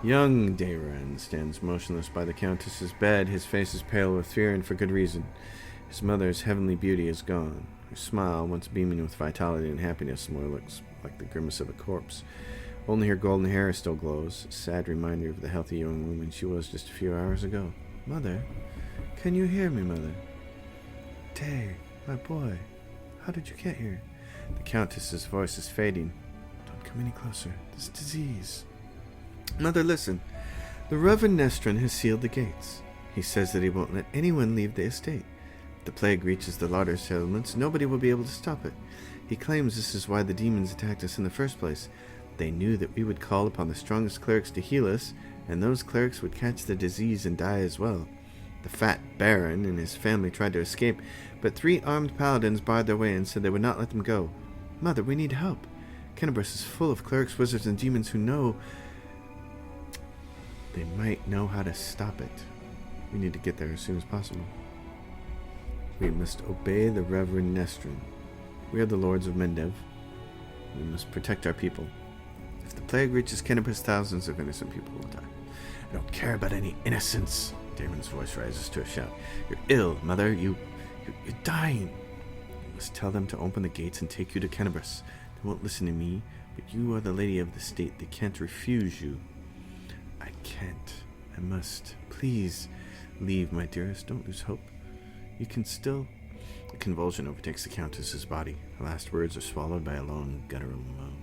Young Daron stands motionless by the Countess's bed. His face is pale with fear, and for good reason. His mother's heavenly beauty is gone. Her smile, once beaming with vitality and happiness, more looks like the grimace of a corpse. Only her golden hair still glows, a sad reminder of the healthy young woman she was just a few hours ago. Mother? Can you hear me, Mother? Day, my boy, how did you get here? The Countess's voice is fading. Don't come any closer. This disease... Mother, listen. The Reverend Nestron has sealed the gates. He says that he won't let anyone leave the estate. the plague reaches the larder settlements, nobody will be able to stop it. He claims this is why the demons attacked us in the first place. They knew that we would call upon the strongest clerics to heal us, and those clerics would catch the disease and die as well. The fat Baron and his family tried to escape, but 3 armed paladins barred their way and said they would not let them go. Mother, we need help. Kennebrus is full of clerics, wizards, and demons who know they might know how to stop it. We need to get there as soon as possible. We must obey the Reverend Nestrin. We are the Lords of Mendev. We must protect our people. If the plague reaches Kennebrus, thousands of innocent people will die. I don't care about any innocence. Damon's voice rises to a shout. You're ill, Mother. You're dying. You must tell them to open the gates and take you to Kennebrus. They won't listen to me, but you are the lady of the state. They can't refuse you. I can't. I must. Please leave, my dearest. Don't lose hope. You can still... A convulsion overtakes the Countess's body. Her last words are swallowed by a long, guttural moan.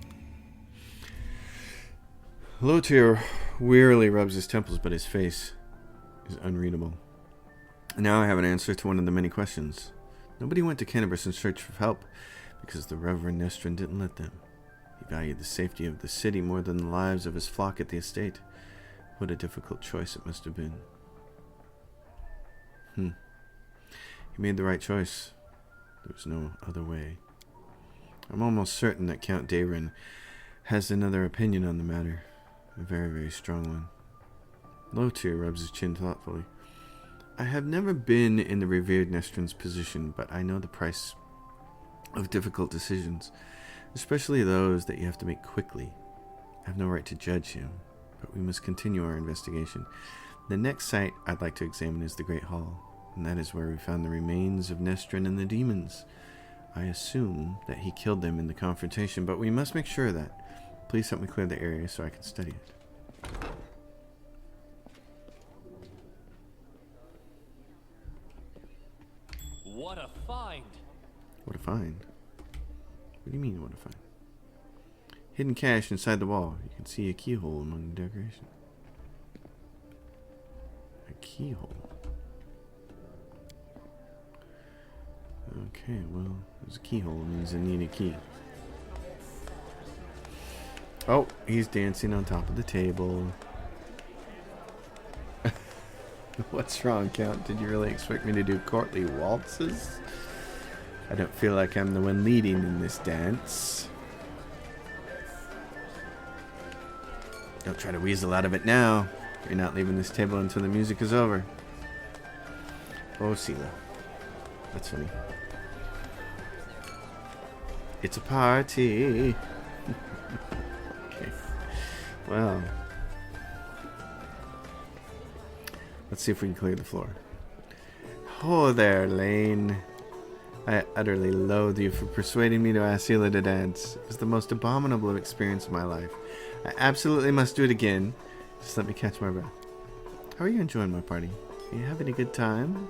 Lotier wearily rubs his temples, but his face is unreadable. Now I have an answer to one of the many questions. Nobody went to Kennebrus in search of help, because the Reverend Nestrin didn't let them. He valued the safety of the city more than the lives of his flock at the estate. What a difficult choice it must have been. He made the right choice. There was no other way. I'm almost certain that Count Dayron has another opinion on the matter. A very, very strong one. Lotier rubs his chin thoughtfully. I have never been in the revered Nestrin's position, but I know the price of difficult decisions, especially those that you have to make quickly. I have no right to judge him, but we must continue our investigation. The next site I'd like to examine is the Great Hall, and that is where we found the remains of Nestrin and the demons. I assume that he killed them in the confrontation, but we must make sure of that. Please help me clear the area so I can study it. What a find! What a find? What do you mean, what a find? Hidden cache inside the wall. You can see a keyhole among the decoration. A keyhole. Okay, well, there's a keyhole. It means I need a key. Oh, he's dancing on top of the table. What's wrong, Count? Did you really expect me to do courtly waltzes? I don't feel like I'm the one leading in this dance. Don't try to weasel out of it now. You're not leaving this table until the music is over. Oh, Sela. That's funny. It's a party. Okay. Well. Let's see if we can clear the floor. Oh there, Lane. I utterly loathe you for persuading me to ask Sela to dance. It was the most abominable experience of my life. I absolutely must do it again. Just let me catch my breath. How are you enjoying my party? Are you having a good time?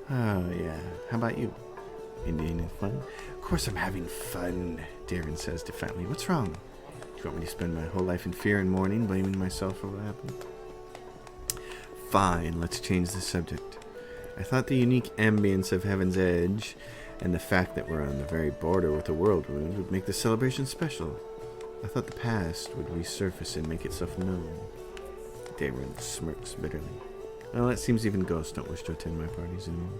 Oh, yeah. How about you? Indian fun? Of course I'm having fun, Darren says defiantly. What's wrong? Do you want me to spend my whole life in fear and mourning, blaming myself for what happened? Fine, let's change the subject. I thought the unique ambience of Heaven's Edge and the fact that we're on the very border with a world wound would make the celebration special. I thought the past would resurface and make itself known. Darren smirks bitterly. Well, it seems even ghosts don't wish to attend my parties anymore.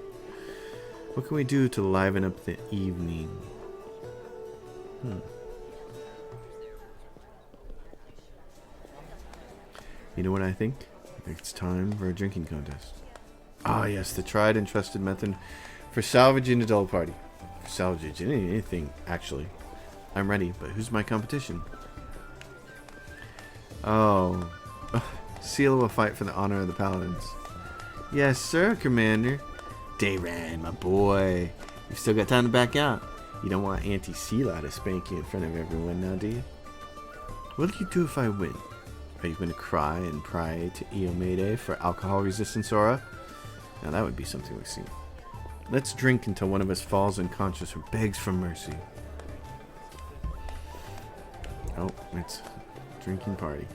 What can we do to liven up the evening? You know what I think? I think it's time for a drinking contest. Ah, yes, the tried and trusted method for salvaging a dull party. For salvaging anything, actually. I'm ready, but who's my competition? Oh. Sela will fight for the honor of the paladins. Yes, sir, Commander. Dayran, my boy. You've still got time to back out. You don't want Auntie Sela to spank you in front of everyone now, do you? What do you do if I win? Are you going to cry and pray to Iomede for alcohol resistance aura? Now that would be something we've seen. Let's drink until one of us falls unconscious or begs for mercy. Oh, it's a drinking party.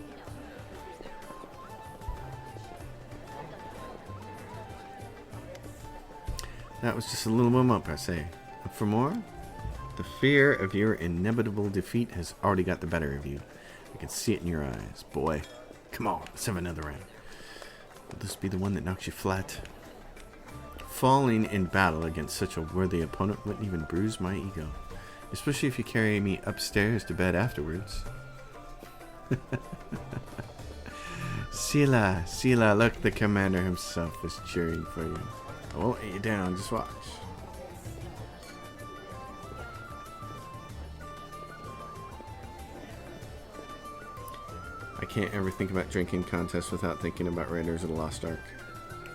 That was just a little warm-up, I say. Up for more? The fear of your inevitable defeat has already got the better of you. I can see it in your eyes. Boy, come on, let's have another round. Will this be the one that knocks you flat? Falling in battle against such a worthy opponent wouldn't even bruise my ego. Especially if you carry me upstairs to bed afterwards. Sila, look, the commander himself is cheering for you. I won't let you down, just watch. I can't ever think about drinking contests without thinking about Raiders of the Lost Ark.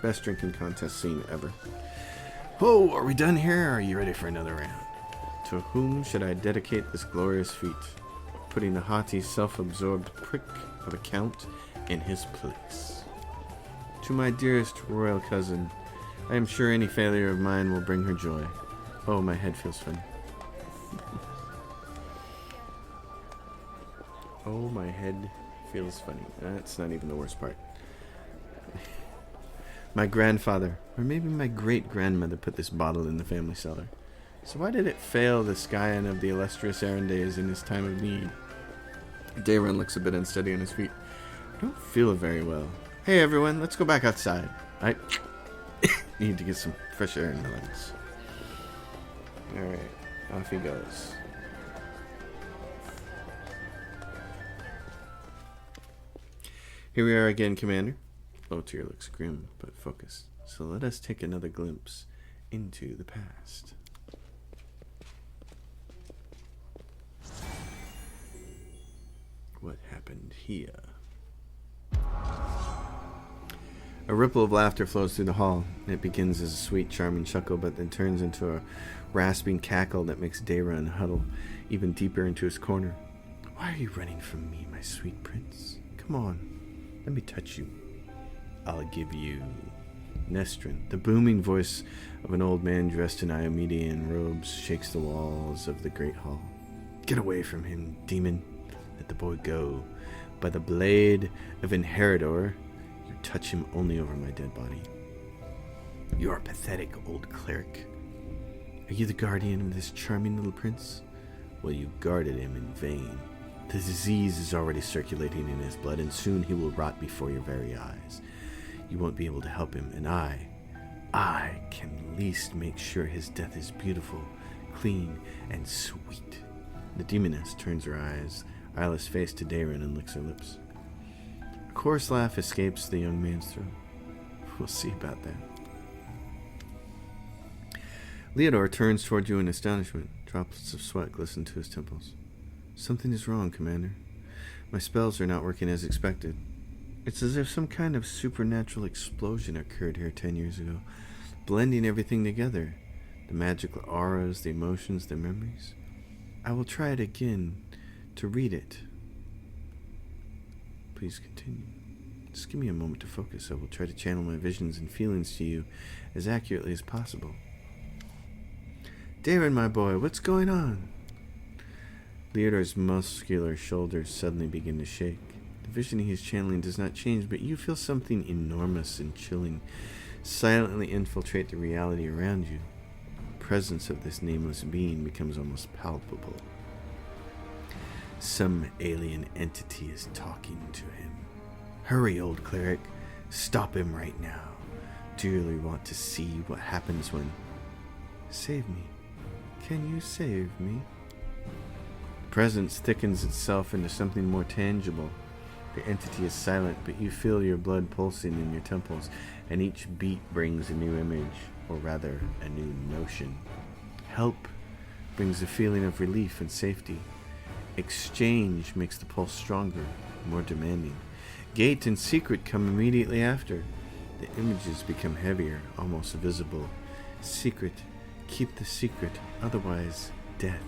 Best drinking contest scene ever. Oh, are we done here? Or are you ready for another round? To whom should I dedicate this glorious feat? Putting the haughty, self-absorbed prick of a count in his place. To my dearest royal cousin, I am sure any failure of mine will bring her joy. Oh, my head feels funny. Oh, my head feels funny. That's not even the worst part. My grandfather, or maybe my great-grandmother, put this bottle in the family cellar. So why did it fail the scion of the illustrious Arendays in his time of need? Dayron looks a bit unsteady on his feet. I don't feel very well. Hey everyone, let's go back outside. I need to get some fresh air in my lungs. Alright, off he goes. Here we are again, Commander. Lotier looks grim, but focused. So let us take another glimpse into the past. What happened here? A ripple of laughter flows through the hall. It begins as a sweet, charming chuckle, but then turns into a rasping cackle that makes Dayron huddle even deeper into his corner. Why are you running from me, my sweet prince? Come on, let me touch you. I'll give you... Nestrin, the booming voice of an old man dressed in Iomedian robes, shakes the walls of the great hall. Get away from him, demon. Let the boy go. By the blade of Inheritor, you touch him only over my dead body. You are pathetic, old cleric. Are you the guardian of this charming little prince? Well, you guarded him in vain. The disease is already circulating in his blood, and soon he will rot before your very eyes. You won't be able to help him, and I can at least make sure his death is beautiful, clean, and sweet. The demoness turns her eyeless face to Dayron and licks her lips. A coarse laugh escapes the young man's throat. We'll see about that. Leodor turns toward you in astonishment. Droplets of sweat glisten to his temples. Something is wrong, Commander. My spells are not working as expected. It's as if some kind of supernatural explosion occurred here 10 years ago, blending everything together. The magical auras, the emotions, the memories. I will try it again to read it. Please continue. Just give me a moment to focus. I will try to channel my visions and feelings to you as accurately as possible. Dayron, my boy, what's going on? Leodor's muscular shoulders suddenly begin to shake. The vision he is channeling does not change, but you feel something enormous and chilling silently infiltrate the reality around you. The presence of this nameless being becomes almost palpable. Some alien entity is talking to him. Hurry, old cleric. Stop him right now. Do you really want to see what happens when... Save me. Can you save me? The presence thickens itself into something more tangible. The entity is silent, but you feel your blood pulsing in your temples, and each beat brings a new image, or rather, a new notion. Help brings a feeling of relief and safety. Exchange makes the pulse stronger, more demanding. Gate and secret come immediately after. The images become heavier, almost visible. Secret. Keep the secret, otherwise death.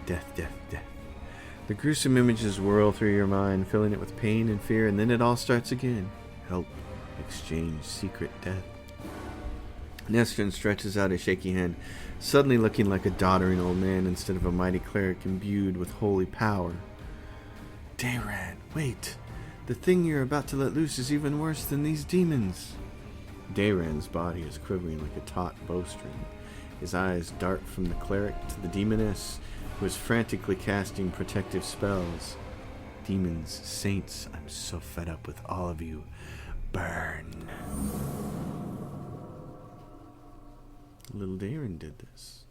Death, death, death. The gruesome images whirl through your mind, filling it with pain and fear, and then it all starts again. Help, exchange, secret, death. Nestrin stretches out a shaky hand, suddenly looking like a doddering old man instead of a mighty cleric imbued with holy power. Dayron, wait! The thing you're about to let loose is even worse than these demons. Dayran's body is quivering like a taut bowstring. His eyes dart from the cleric to the demoness, who is frantically casting protective spells. Demons, saints, I'm so fed up with all of you. Burn. Little Dayran did this.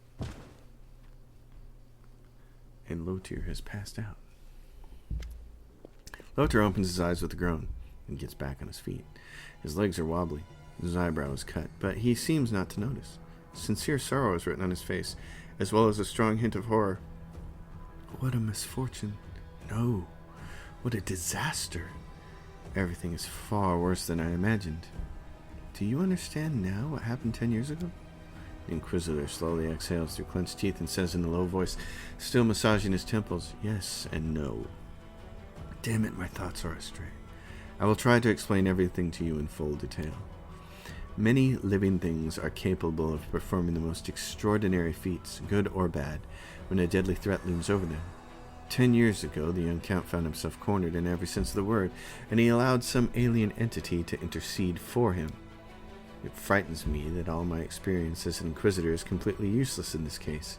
And Lotir has passed out. Lotir opens his eyes with a groan and gets back on his feet. His legs are wobbly. His eyebrow is cut, but he seems not to notice. Sincere sorrow is written on his face, as well as a strong hint of horror. What a misfortune. No. What a disaster. Everything is far worse than I imagined. Do you understand now what happened 10 years ago? The Inquisitor slowly exhales through clenched teeth and says in a low voice, still massaging his temples, yes and no. Damn it, my thoughts are astray. I will try to explain everything to you in full detail. Many living things are capable of performing the most extraordinary feats, good or bad, when a deadly threat looms over them. 10 years ago, the young Count found himself cornered in every sense of the word, and he allowed some alien entity to intercede for him. It frightens me that all my experience as an Inquisitor is completely useless in this case.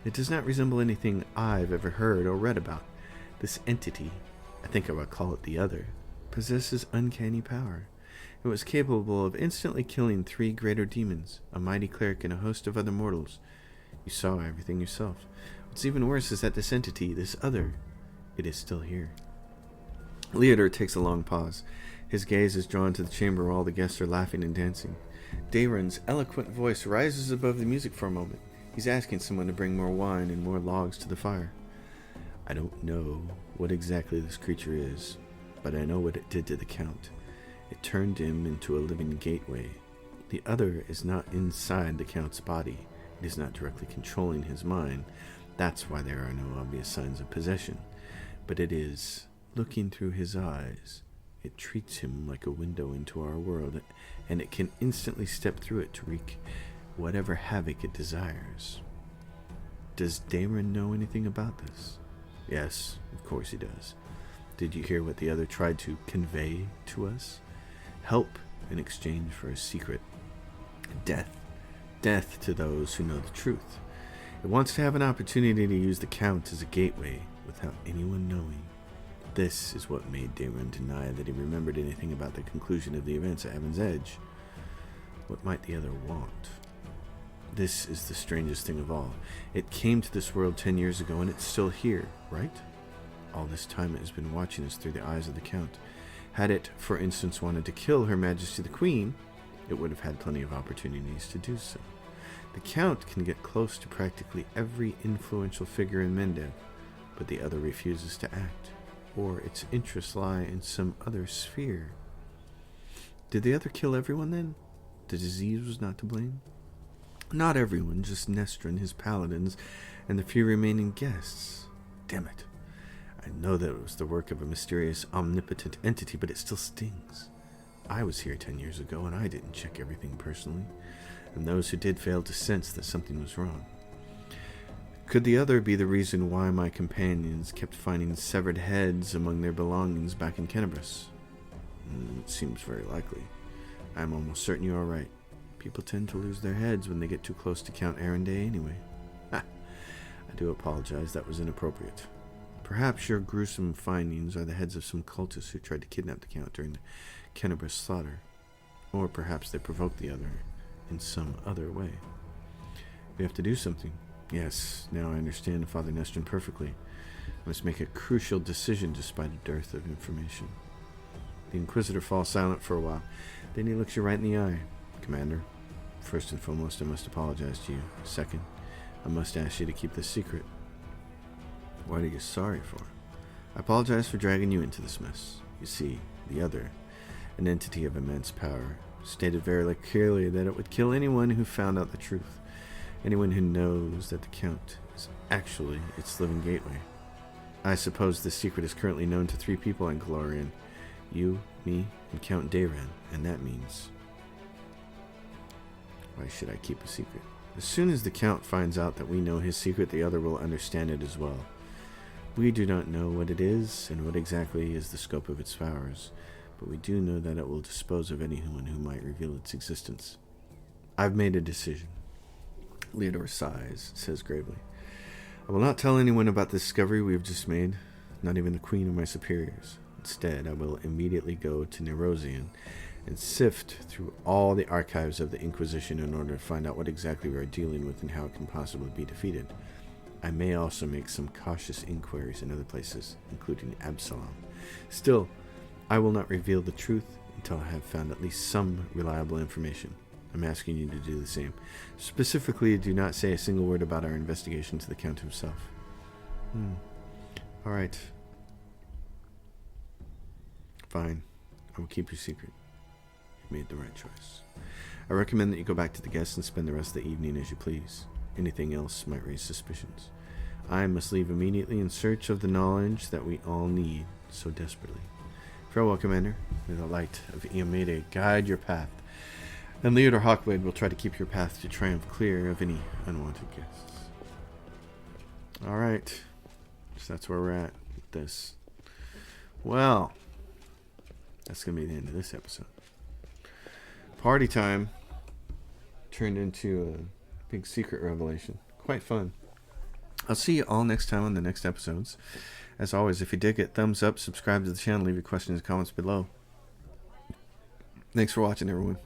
It does not resemble anything I've ever heard or read about. This entity, I think I would call it the Other, possesses uncanny power. It was capable of instantly killing 3 greater demons, a mighty cleric, and a host of other mortals. You saw everything yourself. What's even worse is that this entity, this Other, it is still here. Leodor takes a long pause. His gaze is drawn to the chamber where all the guests are laughing and dancing. Dayran's eloquent voice rises above the music for a moment. He's asking someone to bring more wine and more logs to the fire. I don't know what exactly this creature is, but I know what it did to the Count. It turned him into a living gateway. The Other is not inside the Count's body. It is not directly controlling his mind. That's why there are no obvious signs of possession. But it is looking through his eyes. It treats him like a window into our world, and it can instantly step through it to wreak whatever havoc it desires. Does Dayran know anything about this? Yes, of course he does. Did you hear what the Other tried to convey to us? Help in exchange for a secret. Death. Death to those who know the truth. It wants to have an opportunity to use the Count as a gateway without anyone knowing. This is what made Dayran deny that he remembered anything about the conclusion of the events at Heaven's Edge. What might the Other want? This is the strangest thing of all. It came to this world 10 years ago, and it's still here, right? All this time it has been watching us through the eyes of the Count. Had it, for instance, wanted to kill Her Majesty the Queen, it would have had plenty of opportunities to do so. The Count can get close to practically every influential figure in Mendev, but the Other refuses to act, or its interests lie in some other sphere. Did the Other kill everyone then? The disease was not to blame? Not everyone, just Nestor and his paladins, and the few remaining guests. Damn it. I know that it was the work of a mysterious, omnipotent entity, but it still stings. I was here 10 years ago, and I didn't check everything personally, and those who did failed to sense that something was wrong. Could the Other be the reason why my companions kept finding severed heads among their belongings back in Kenabris? It seems very likely. I'm almost certain you are right. People tend to lose their heads when they get too close to Count Arenday anyway. I do apologize, that was inappropriate. Perhaps your gruesome findings are the heads of some cultists who tried to kidnap the Count during the Kenabris slaughter. Or perhaps they provoked the Other in some other way. We have to do something. Yes, now I understand Father Nestron perfectly. I must make a crucial decision despite a dearth of information. The Inquisitor falls silent for a while. Then he looks you right in the eye. Commander, first and foremost, I must apologize to you. Second, I must ask you to keep this secret. What are you sorry for? I apologize for dragging you into this mess. You see, the Other, an entity of immense power, stated very clearly that it would kill anyone who found out the truth. Anyone who knows that the Count is actually its living gateway. I suppose this secret is currently known to 3 people in Golarion. You, me, and Count Dayran, and that means... Why should I keep a secret? As soon as the Count finds out that we know his secret, the Other will understand it as well. We do not know what it is, and what exactly is the scope of its powers, but we do know that it will dispose of anyone who might reveal its existence. I've made a decision. Leodor sighs, says gravely. I will not tell anyone about the discovery we have just made, not even the queen or my superiors. Instead, I will immediately go to Nerosian and sift through all the archives of the Inquisition in order to find out what exactly we are dealing with and how it can possibly be defeated. I may also make some cautious inquiries in other places, including Absalom. Still, I will not reveal the truth until I have found at least some reliable information. I'm asking you to do the same. Specifically, do not say a single word about our investigation to the Count himself. Alright. Fine. I will keep your secret. You made the right choice. I recommend that you go back to the guests and spend the rest of the evening as you please. Anything else might raise suspicions. I must leave immediately in search of the knowledge that we all need so desperately. Farewell, Commander. May the light of Iomede guide your path. And Leodor Hawkblade will try to keep your path to triumph clear of any unwanted guests. Alright. So that's where we're at with this. Well, that's going to be the end of this episode. Party time turned into a big secret revelation. Quite fun. I'll see you all next time on the next episodes. As always, if you dig it, thumbs up, subscribe to the channel, leave your questions and comments below. Thanks for watching, everyone.